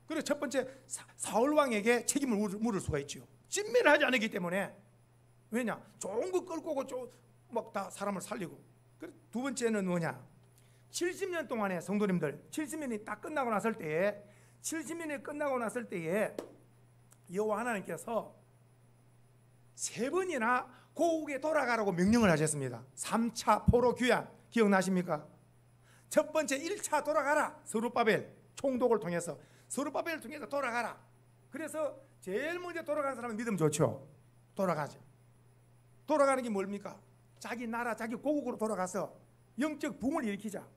Speaker 1: 그래서 첫 번째 사울 왕에게 책임을 물을 수가 있죠. 진멸을 하지 않았기 때문에. 왜냐? 좋은 거 끌고 오고 막 다 사람을 살리고. 두 번째는 뭐냐? 70년 동안에 성도님들, 70년이 딱 끝나고 났을 때에, 70년이 끝나고 났을 때에 여호와 하나님께서 3번이나 고국에 돌아가라고 명령을 하셨습니다. 3차 포로 귀환 기억나십니까? 첫 번째 1차 돌아가라. 스룹바벨 총독을 통해서, 스룹바벨을 통해서 돌아가라. 그래서 제일 먼저 돌아가는 사람은 믿음 좋죠. 돌아가죠. 돌아가는 게 뭡니까? 자기 나라, 자기 고국으로 돌아가서 영적 붕을 일으키자.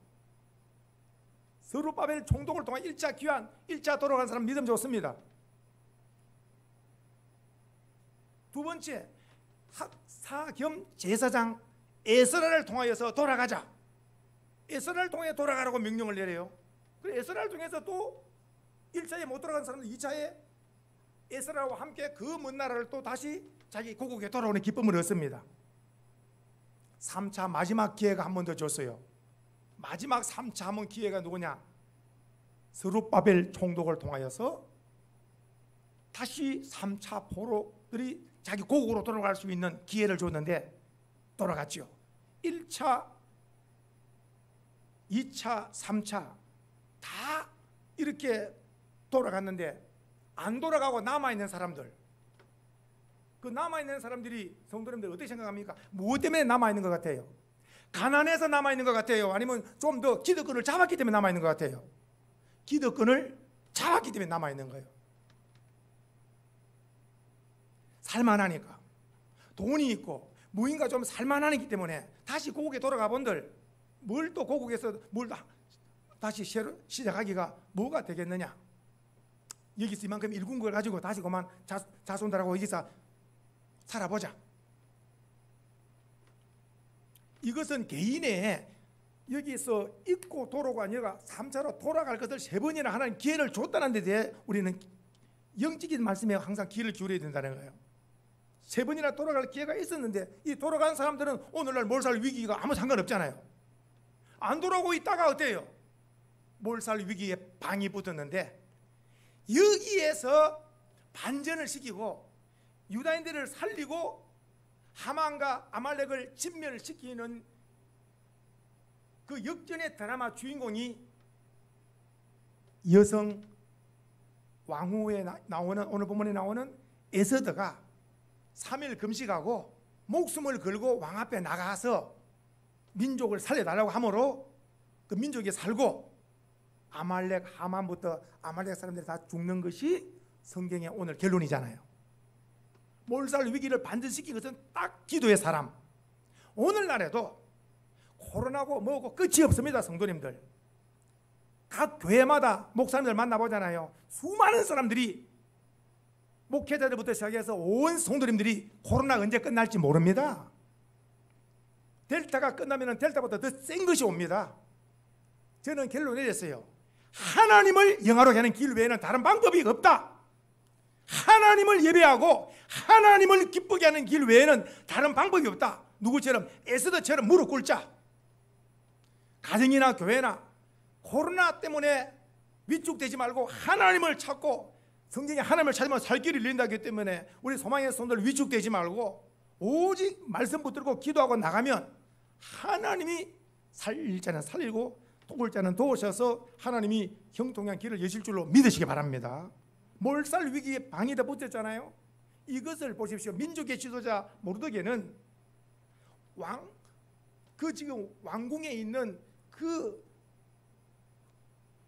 Speaker 1: 스룹바벨 총독을 통한 1차 귀환, 1차 돌아가는 사람 믿음 좋습니다. 두 번째, 학사 겸 제사장 에스라를 통하여서 돌아가자. 에스라를 통해 돌아가라고 명령을 내려요. 그래서 에스라를 통해서 또 1차에 못 돌아간 사람들 2차에 에스라와 함께 그 먼 나라를 또 다시 자기 고국에 돌아오는 기쁨을 얻습니다. 3차 마지막 기회가 한 번 더 줬어요. 마지막 3차 한번 기회가 누구냐? 스룹바벨 총독을 통하여서 다시 3차 포로들이 자기 고국으로 돌아갈 수 있는 기회를 줬는데 돌아갔죠. 1차, 2차, 3차 다 이렇게 돌아갔는데 안 돌아가고 남아있는 사람들, 그 남아있는 사람들이 성도님들 어떻게 생각합니까? 무엇 때문에 남아있는 것 같아요? 가난해서 남아있는 것 같아요? 아니면 좀 더 기득권을 잡았기 때문에 남아있는 것 같아요? 기득권을 잡았기 때문에 남아있는 거예요. 살만하니까, 돈이 있고 무인가 좀 살만하기 때문에 다시 고국에 돌아가 본들 뭘 또 고국에서 뭘 다시 시작하기가 뭐가 되겠느냐? 여기서 이만큼 일군 걸 가지고 다시 그만 자손들하고 여기서 살아보자. 이것은 개인의 여기서 잊고 도로가 아니라 3차로 돌아갈 것을 3번이나 하나님 기회를 줬다는 데 대해 우리는 영적인 말씀에 항상 기회를 기울여야 된다는 거예요. 3번이나 돌아갈 기회가 있었는데 이 돌아간 사람들은 오늘날 몰살 위기가 아무 상관없잖아요. 안 돌아오고 있다가 어때요? 몰살 위기에 방이 붙었는데 여기에서 반전을 시키고 유다인들을 살리고 하만과 아말렉을 진멸시키는 그 역전의 드라마 주인공이 여성 왕후에 나오는, 오늘 본문에 나오는 에스더가 3일 금식하고 목숨을 걸고 왕 앞에 나가서 민족을 살려달라고 하므로 그 민족이 살고 아말렉 하만부터 아말렉 사람들이 다 죽는 것이 성경의 오늘 결론이잖아요. 몰살 위기를 반전시킨 것은 딱 기도의 사람. 오늘날에도 코로나고 뭐고 끝이 없습니다. 성도님들, 각 교회마다 목사님들 만나보잖아요. 수많은 사람들이, 목회자들부터 시작해서 온 성도님들이 코로나가 언제 끝날지 모릅니다. 델타가 끝나면 델타보다 더 센 것이 옵니다. 저는 결론을 내렸어요. 하나님을 영화롭게 하는 길 외에는 다른 방법이 없다. 하나님을 예배하고 하나님을 기쁘게 하는 길 외에는 다른 방법이 없다. 누구처럼? 에스더처럼 무릎 꿇자. 가정이나 교회나 코로나 때문에 위축되지 말고 하나님을 찾고, 성경에 하나님을 찾으면 살 길을 잃는다기 때문에 우리 소망의 손들 위축되지 말고 오직 말씀 붙들고 기도하고 나가면 하나님이 살릴 자는 살리고 도울 자는 도우셔서 하나님이 형통한 길을 여실 줄로 믿으시기 바랍니다. 몰살 위기에 방이 다 붙었잖아요. 이것을 보십시오. 민족의 지도자 모르드게는 지금 왕궁에 있는 그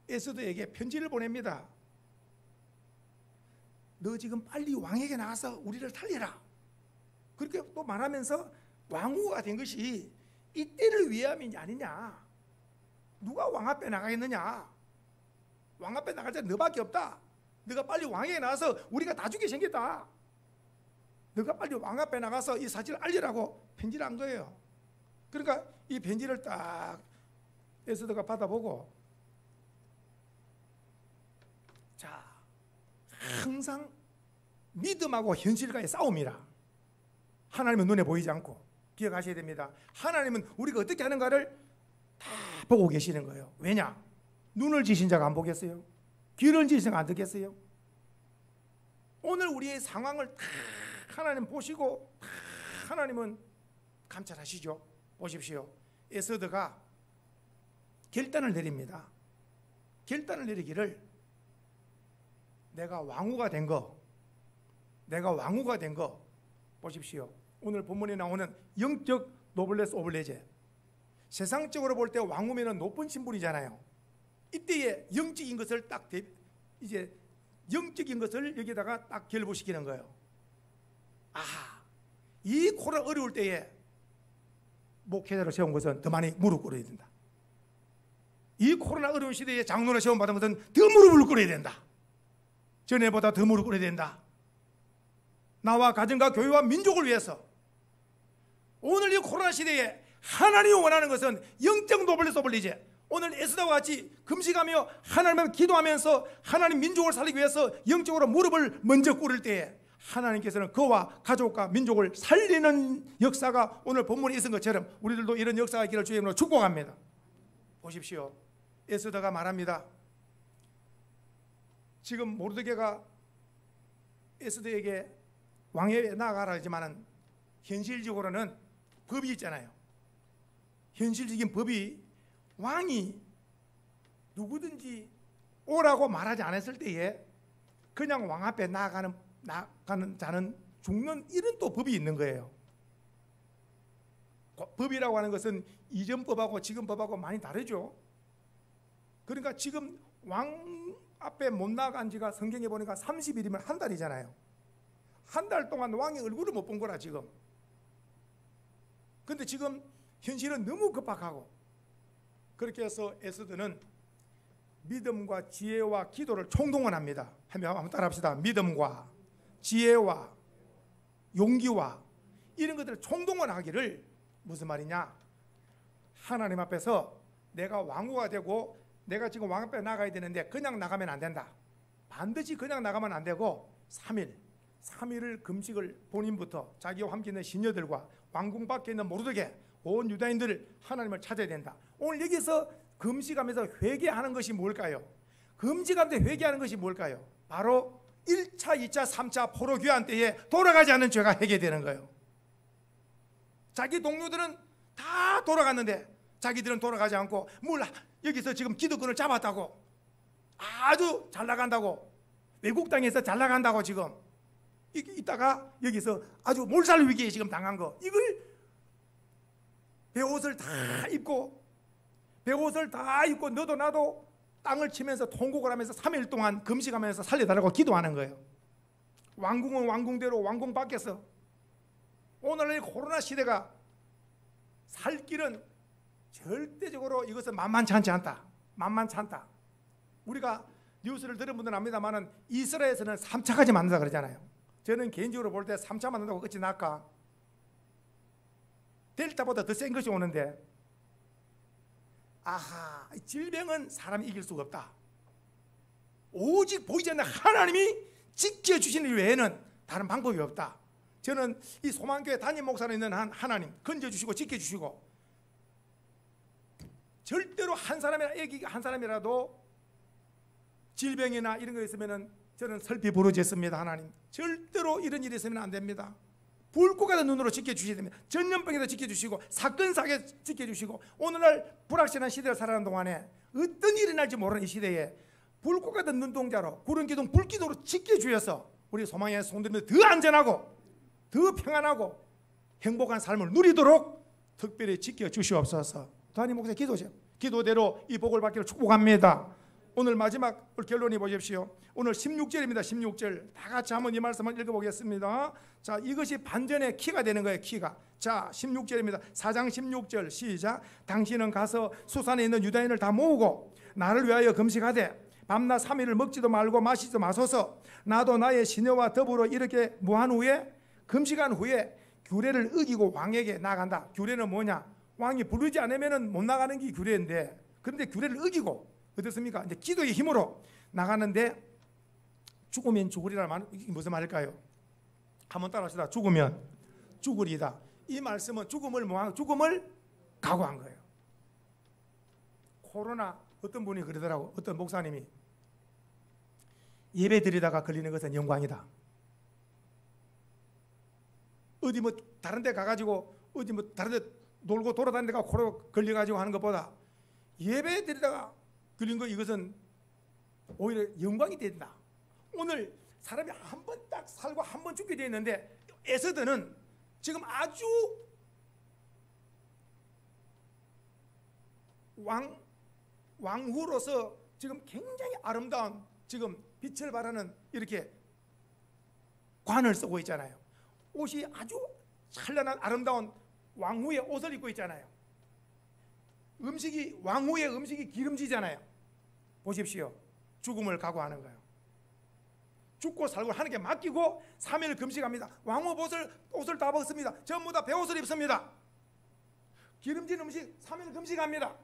Speaker 1: 에스더에게 편지를 보냅니다. 너 지금 빨리 왕에게 나가서 우리를 살려라. 그렇게 또 말하면서 왕후가 된 것이 이때를 위함이 아니냐. 누가 왕 앞에 나가겠느냐. 왕 앞에 나갈 자 너밖에 없다. 너가 빨리 왕에게 나가서 우리가 다 죽게 생겼다. 너가 빨리 왕 앞에 나가서 이 사실을 알리라고 편지를 한 거예요. 그러니까 이 편지를 딱 에스더가 받아보고, 자, 항상 믿음하고 현실과의 싸움이라. 하나님은 눈에 보이지 않고 기억하셔야 됩니다. 하나님은 우리가 어떻게 하는가를 다 보고 계시는 거예요. 왜냐? 눈을 지신 자가 안 보겠어요? 귀를 지신 자가 안 듣겠어요? 오늘 우리의 상황을 다 하나님 보시고 다 하나님은 감찰하시죠. 보십시오. 에스더가 결단을 내립니다. 결단을 내리기를, 내가 왕후가 된 거, 보십시오. 오늘 본문에 나오는 영적 노블레스 오블레제, 세상적으로 볼 때 왕후면은 높은 신분이잖아요. 이때에 영적인 것을 딱 이제 영적인 것을 여기다가 딱 결부시키는 거예요. 아, 이 코로나 어려울 때에 목회자를 세운 것은 더 많이 무릎 꿇어야 된다. 이 코로나 어려운 시대에 장로를 세움 받은 것은 더 무릎을 꿇어야 된다. 전에보다 더 무릎 꿇어야 된다. 나와 가정과 교회와 민족을 위해서 오늘 이 코로나 시대에 하나님이 원하는 것은 영적 노블레스 오블리제, 오늘 에스더와 같이 금식하며 하나님을 기도하면서 하나님 민족을 살리기 위해서 영적으로 무릎을 먼저 꿇을 때에 하나님께서는 그와 가족과 민족을 살리는 역사가 오늘 본문에 있은 것처럼 우리들도 이런 역사가 있기를 주의 이름으로 축복합니다. 보십시오. 에스더가 말합니다. 지금 모르드게가 에스더에게 왕에 나가라 하지만은 현실적으로는 법이 있잖아요. 현실적인 법이 왕이 누구든지 오라고 말하지 않았을 때에 그냥 왕 앞에 나가는 자는 죽는, 이런 또 법이 있는 거예요. 법이라고 하는 것은 이전 법하고 지금 법하고 많이 다르죠. 그러니까 지금 왕 앞에 못 나간 지가 성경에 보니까 30일이면 한 달이잖아요. 한 달 동안 왕의 얼굴을 못 본 거라 지금. 근데 지금 현실은 너무 급박하고, 그렇게 해서 에스더는 믿음과 지혜와 기도를 총동원합니다. 한번 따라합시다. 믿음과 지혜와 용기와 이런 것들을 총동원하기를, 무슨 말이냐, 하나님 앞에서 내가 왕후가 되고 내가 지금 왕 앞에 나가야 되는데 그냥 나가면 안 된다. 반드시 그냥 나가면 안 되고 3일을 금식을 본인부터 자기와 함께 있는 시녀들과 왕궁 밖에 있는 모르드게 온 유다인들을 하나님을 찾아야 된다. 오늘 여기서 금식하면서 회개하는 것이 뭘까요? 금식하면서 회개하는 것이 뭘까요? 바로 1차, 2차, 3차 포로 귀환 때에 돌아가지 않는 죄가 해결되는 거예요. 자기 동료들은 다 돌아갔는데 자기들은 돌아가지 않고 여기서 지금 기득권을 잡았다고, 아주 잘 나간다고, 외국 땅에서 잘 나간다고 지금 이따가 여기서 아주 몰살 위기에 지금 당한 거, 이걸 베옷을 다 입고 너도 나도 땅을 치면서 통곡을 하면서 3일 동안 금식하면서 살려달라고 기도하는 거예요. 왕궁은 왕궁대로 왕궁 밖에서. 오늘의 코로나 시대가 살 길은 절대적으로 이것은 만만치 않다. 우리가 뉴스를 들은 분들은 압니다만은 이스라엘에서는 3차까지 만든다 그러잖아요. 저는 개인적으로 볼 때 3차 만든다고 끝이 날까? 델타보다 더 센 것이 오는데, 아하, 질병은 사람이 이길 수가 없다. 오직 보이지 않는 하나님이 지켜주시는 외에는 다른 방법이 없다. 저는 이 소망교회 담임 목사로 있는 하나님 건져주시고 지켜주시고, 절대로 한 사람이라도 질병이나 이런 거 있으면은 저는 설비 부르짖습니다. 하나님, 절대로 이런 일이 있으면 안 됩니다. 붉고 같은 눈으로 지켜주셔야 됩니다. 전염병에도 지켜주시고 사건 사고에 지켜주시고, 오늘날 불확실한 시대를 살아가는 동안에 어떤 일이 날지 모르는 이 시대에 붉고 같은 눈동자로 구름기둥 불기둥으로 지켜주셔서 우리 소망의 성도님들 더 안전하고 더 평안하고 행복한 삶을 누리도록 특별히 지켜주시옵소서. 담임 목사 기도대로 이 복을 받기를 축복합니다. 오늘 마지막 결론이 보십시오. 오늘 16절입니다. 16절 다 같이 한번 이 말씀을 읽어보겠습니다. 자, 이것이 반전의 키가 되는 거예요. 키가. 자, 16절입니다. 4장 16절 시작. 당신은 가서 수산에 있는 유다인을 다 모으고 나를 위하여 금식하되 밤낮 3일을 먹지도 말고 마시지도 마소서. 나도 나의 시녀와 더불어 이렇게 무한 후에 금식한 후에 규례를 어기고 왕에게 나간다. 규례는 뭐냐? 왕이 부르지 않으면 못 나가는 게 규례인데, 그런데 규례를 어기고 어떻습니까? 이제 기도의 힘으로 나가는데 죽으면 죽으리라 말, 이게 무슨 말일까요? 한번 따라합시다. 죽으면 죽으리다. 이 말씀은 죽음을 각오한 거예요. 코로나 어떤 분이 그러더라고. 어떤 목사님이 예배 드리다가 걸리는 것은 영광이다. 어디 뭐 다른 데 가가지고 어디 뭐 다른 데 놀고 돌아다니는 데가 코로 걸려가지고 하는 것보다 예배 드리다가 걸린 거 이것은 오히려 영광이 된다. 오늘 사람이 한 번 딱 살고 한 번 죽게 되어 있는데 에스더는 지금 아주 왕후로서 지금 굉장히 아름다운 지금 빛을 발하는 이렇게 관을 쓰고 있잖아요. 옷이 아주 찬란한 아름다운 왕후의 옷을 입고 있잖아요. 왕후의 음식이 기름지잖아요. 보십시오. 죽음을 각오하는 거예요. 죽고 살고 하나님께 맡기고 3일 금식합니다. 왕후 옷을 다 벗습니다. 전부 다 베옷을 입습니다. 기름진 음식 3일 금식합니다.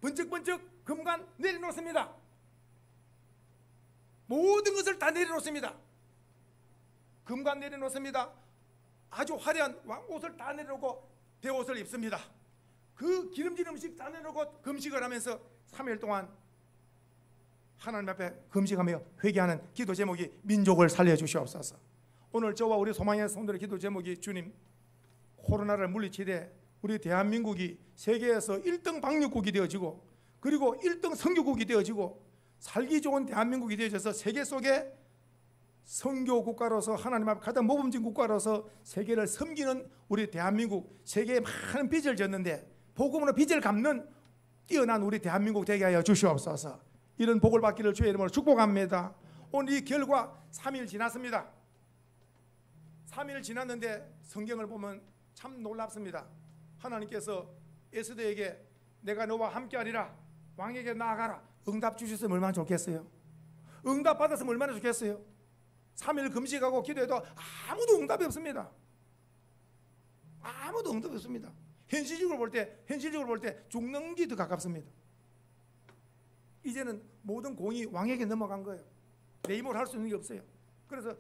Speaker 1: 번쩍번쩍 금관 내려놓습니다. 모든 것을 다 내려놓습니다. 금관 내려놓습니다. 아주 화려한 옷을 다 내려놓고 베옷을 입습니다. 그 기름진 음식 다 내려놓고 금식을 하면서 3일 동안 하나님 앞에 금식하며 회개하는 기도 제목이 민족을 살려주시옵소서. 오늘 저와 우리 소망의 성도의 기도 제목이 주님, 코로나를 물리치되 우리 대한민국이 세계에서 1등 방역국이 되어지고 그리고 1등 선교국이 되어지고 살기 좋은 대한민국이 되어져서 세계 속에 선교 국가로서 하나님 앞에 가장 모범진 국가로서 세계를 섬기는 우리 대한민국, 세계에 많은 빚을 졌는데 복음으로 빚을 갚는 뛰어난 우리 대한민국 되게 하여 주시옵소서. 이런 복을 받기를 주의 이름으로 축복합니다. 오늘 이 결과 3일 지났습니다. 3일 지났는데 성경을 보면 참 놀랍습니다. 하나님께서 에스더에게 내가 너와 함께하리라, 왕에게 나아가라, 응답 주셨으면 얼마나 좋겠어요. 응답 받았으면 얼마나 좋겠어요. 3일 금식하고 기도해도 아무도 응답이 없습니다. 아무도 응답이 없습니다. 현실적으로 볼 때 죽는 게 더 가깝습니다. 이제는 모든 공이 왕에게 넘어간 거예요. 내 힘으로 할 수 있는 게 없어요. 그래서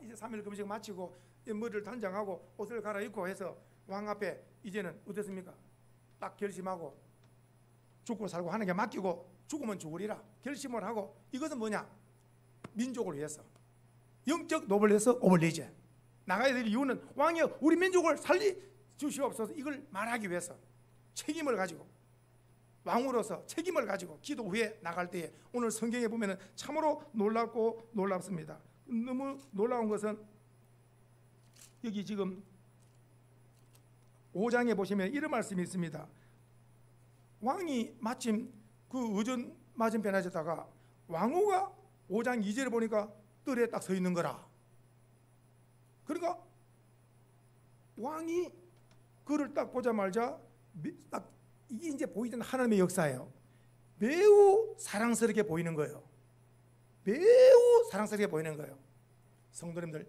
Speaker 1: 이제 3일 금식 마치고 머리를 단장하고 옷을 갈아입고 해서 왕 앞에 이제는 어떻습니까? 딱 결심하고 죽고 살고 하나님께 맡기고 죽으면 죽으리라 결심을 하고, 이것은 뭐냐? 민족을 위해서 영적 노블레스 오블리제 나가야 될 이유는 왕이여 우리 민족을 살리주시옵소서, 이걸 말하기 위해서 책임을 가지고 왕으로서 책임을 가지고 기도 후에 나갈 때에 오늘 성경에 보면 참으로 놀랍고 놀랍습니다. 너무 놀라운 것은 여기 지금 5장에 보시면 이런 말씀이 있습니다. 왕이 마침 그 의전 맞은편에 앉았다가 왕후가 5장 2절에 보니까 뜰에 딱 서 있는 거라. 그러니까 왕이 그를 딱 보자마자 딱 이게 이제 보이던 하나님의 역사예요. 매우 사랑스럽게 보이는 거예요. 매우 사랑스럽게 보이는 거예요. 성도님들,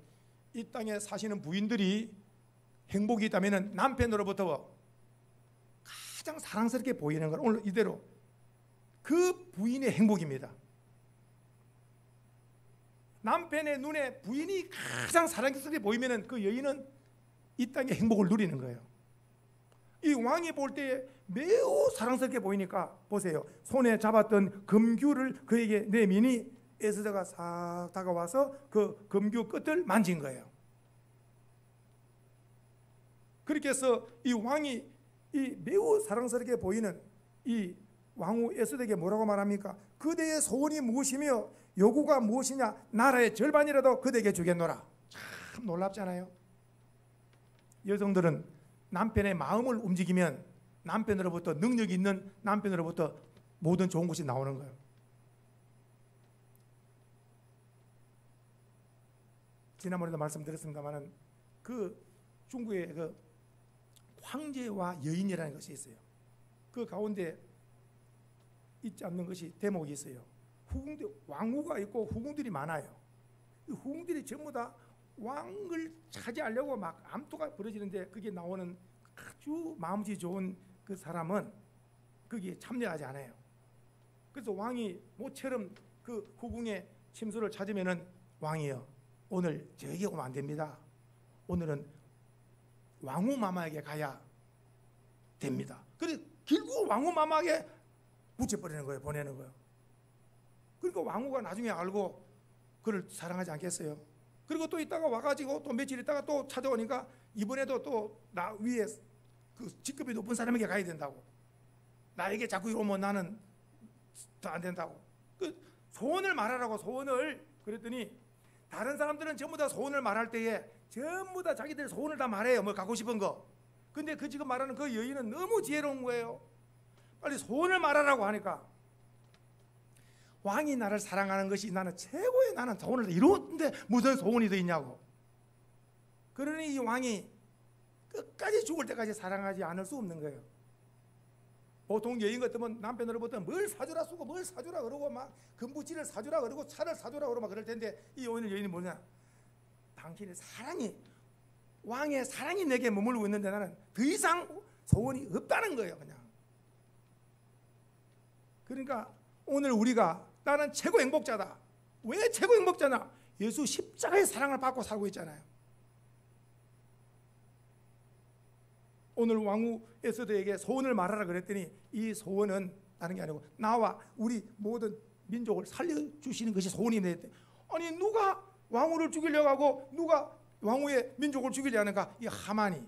Speaker 1: 이 땅에 사시는 부인들이 행복이 있다면 남편으로부터 가장 사랑스럽게 보이는 건 오늘 이대로 그 부인의 행복입니다. 남편의 눈에 부인이 가장 사랑스럽게 보이면 그 여인은 이 땅의 행복을 누리는 거예요. 이 왕이 볼 때 매우 사랑스럽게 보이니까 보세요. 손에 잡았던 금규를 그에게 내미니 에스더가 싹 다가와서 그 금규 끝을 만진 거예요. 그렇게 해서 이 왕이 이 매우 사랑스럽게 보이는 이 왕후 에스더에게 뭐라고 말합니까? 그대의 소원이 무엇이며 요구가 무엇이냐? 나라의 절반이라도 그대에게 주겠노라. 참 놀랍잖아요. 여성들은 남편의 마음을 움직이면 남편으로부터 능력이 있는 남편으로부터 모든 좋은 것이 나오는 거예요. 지난번에도 말씀드렸습니다만은 그 중국의 그 황제와 여인이라는 것이 있어요. 그 가운데 있지 않는 것이 대목이 있어요. 후궁들, 왕후가 있고 후궁들이 많아요. 이 후궁들이 전부 다 왕을 차지하려고 막 암투가 벌어지는데 그게 나오는 아주 마음씨 좋은 그 사람은 거기에 참여하지 않아요. 그래서 왕이 모처럼 그 후궁의 침소를 찾으면은 왕이요, 오늘 저에게 오면 안 됩니다. 오늘은 왕후 마마에게 가야 됩니다. 그래서 결국 왕후 마마에게 붙여버리는 거예요. 보내는 거예요. 그러니까 왕후가 나중에 알고 그를 사랑하지 않겠어요? 그리고 또 있다가 와가지고 또 며칠 있다가 또 찾아오니까 이번에도 또 나 위에 그 직급이 높은 사람에게 가야 된다고. 나에게 자꾸 이러면 나는 더 안 된다고. 그 소원을 말하라고, 소원을. 그랬더니 다른 사람들은 전부 다 소원을 말할 때에 전부 다 자기들 소원을 다 말해요. 뭐 갖고 싶은 거. 근데 그 지금 말하는 그 여인은 너무 지혜로운 거예요. 빨리 소원을 말하라고 하니까 왕이 나를 사랑하는 것이 나는 최고의 나는 소원을 이루었는데 무슨 소원이 더 있냐고. 그러니 이 왕이 끝까지 죽을 때까지 사랑하지 않을 수 없는 거예요. 보통 여인 같으면 남편으로부터 뭘 사주라 쓰고 뭘 사주라 그러고 막 금부치를 사주라 그러고 차를 사주라 그러고 막 그럴 텐데 이 여인이 뭐냐, 당신의 사랑이, 왕의 사랑이 내게 머물고 있는데 나는 더 이상 소원이 없다는 거예요. 그냥. 그러니까 오늘 우리가 나는 최고 행복자다. 왜 최고 행복자냐? 예수 십자가의 사랑을 받고 살고 있잖아요. 오늘 왕후 에스더에게 소원을 말하라 그랬더니 이 소원은 다른 게 아니고 나와 우리 모든 민족을 살려주시는 것이 소원이 됐대. 아니 누가 왕후를 죽이려고 하고 누가 왕후의 민족을 죽이려 하는가? 이 하만이,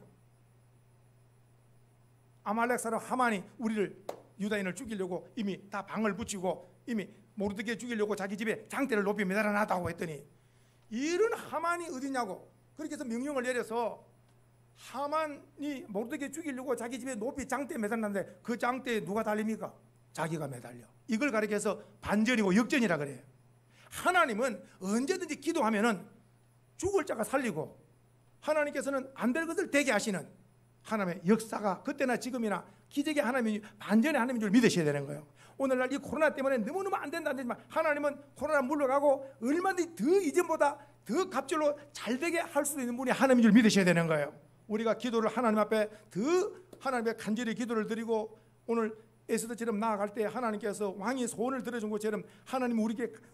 Speaker 1: 아말렉 사람 하만이 우리를, 유다인을 죽이려고 이미 다 방을 붙이고 이미 모르드게 죽이려고 자기 집에 장대를 높이 매달아놨다고 했더니 이런 하만이 어디냐고. 그렇게 해서 명령을 내려서 하만이 모르드게 죽이려고 자기 집에 높이 장대 매달았는데 그 장대에 누가 달립니까? 자기가 매달려. 이걸 가리켜서 반전이고 역전이라 그래요. 하나님은 언제든지 기도하면은 죽을 자가 살리고 하나님께서는 안 될 것을 되게 하시는 하나님의 역사가 그때나 지금이나 기적의 하나님이 반전의 하나님인 줄 믿으셔야 되는 거예요. 오늘날 이 코로나 때문에 너무너무 안 된다 안 되지만 하나님은 코로나 물러가고 얼마든지 더 이전보다 더 갑절로 잘 되게 할 수 있는 분이 하나님인 줄 믿으셔야 되는 거예요. 우리가 기도를 하나님 앞에 더 하나님의 간절히 기도를 드리고 오늘 에스더처럼 나아갈 때 하나님께서 왕이 소원을 들어준 것처럼 하나님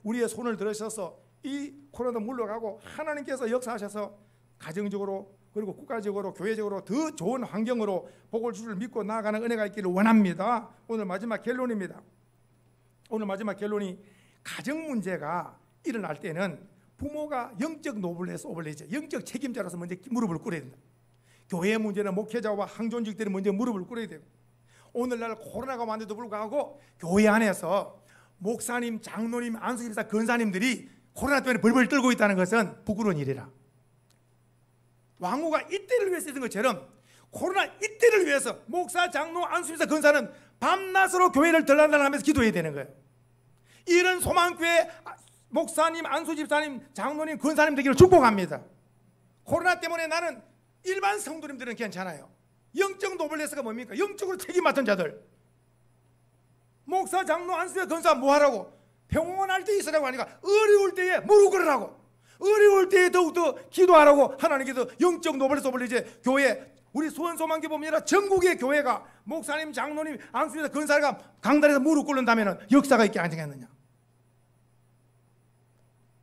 Speaker 1: 우리의 손을 들으셔서 이 코로나도 물러가고 하나님께서 역사하셔서 가정적으로 그리고 국가적으로 교회적으로 더 좋은 환경으로 복을 주를 믿고 나아가는 은혜가 있기를 원합니다. 오늘 마지막 결론입니다. 오늘 마지막 결론이 가정 문제가 일어날 때는 부모가 영적 노블레스, 영적 책임자로서 먼저 무릎을 꿇어야 된다. 교회 문제는 목회자와 항존직들이 먼저 무릎을 꿇어야 되고 오늘날 코로나가 왔는데도 불구하고 교회 안에서 목사님, 장로님, 안수집사, 권사님들이 코로나 때문에 벌벌 떨고 있다는 것은 부끄러운 일이라. 왕후가 이때를 위해서 했던 것처럼 코로나 이때를 위해서 목사, 장로, 안수집사, 권사는 밤낮으로 교회를 들락날락하면서 기도해야 되는 거예요. 이런 소망교회 목사님, 안수집사님, 장로님, 권사님 되기를 축복합니다. 코로나 때문에 나는 일반 성도님들은 괜찮아요. 영적 노블레스가 뭡니까? 영적으로 책임 맡은 자들, 목사, 장로, 안수집사, 권사 뭐하라고? 평온할 때 있으라고 하니까 어려울 때에 무릎 꿇으라고, 어려울 때에 더욱더 기도하라고 하나님께서 영적 노블레스 이제 교회, 우리 수원소망교 보면 전국의 교회가 목사님, 장로님, 안수집사, 권사가 강단에서 무릎 꿇는다면 역사가 있게 안 되겠느냐.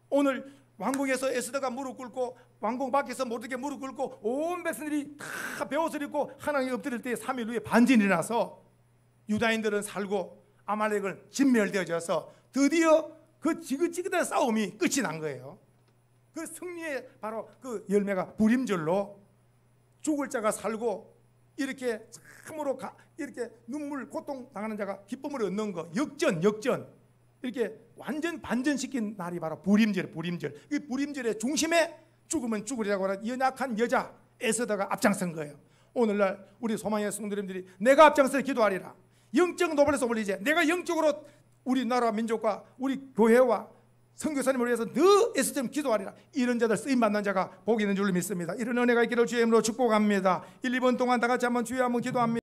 Speaker 1: 오늘 왕궁에서 에스더가 무릎 꿇고 왕궁 밖에서 모르게 무릎 꿇고 온 백성들이 다 베옷을 입고 하나님 엎드릴 때 3일 후에 반전이 일어나서 유다인들은 살고 아말렉은 진멸되어져서 드디어 그 지긋지긋한 싸움이 끝이 난 거예요. 그 승리의 바로 그 열매가 불임절로 죽을 자가 살고 이렇게 참으로 이렇게 눈물 고통 당하는 자가 기쁨을 얻는 거, 역전 이렇게 완전 반전시킨 날이 바로 불임절. 이 불임절의 중심에 죽으면 죽으리라고 하는 연약한 여자 에스더가 앞장선 거예요. 오늘날 우리 소망의 성도님들이 내가 앞장서 기도하리라. 영적 노벨에서 올리지. 내가 영적으로 우리나라 민족과 우리 교회와 선교사님을 위해서 더 애쓰며 기도하리라. 이런 자들, 쓰임 받는 자가 복이 있는 줄 믿습니다. 이런 은혜가 있기를 주의 이름으로 축복합니다. 1, 2분 동안 다 같이 한번 주여 한번 기도합니다.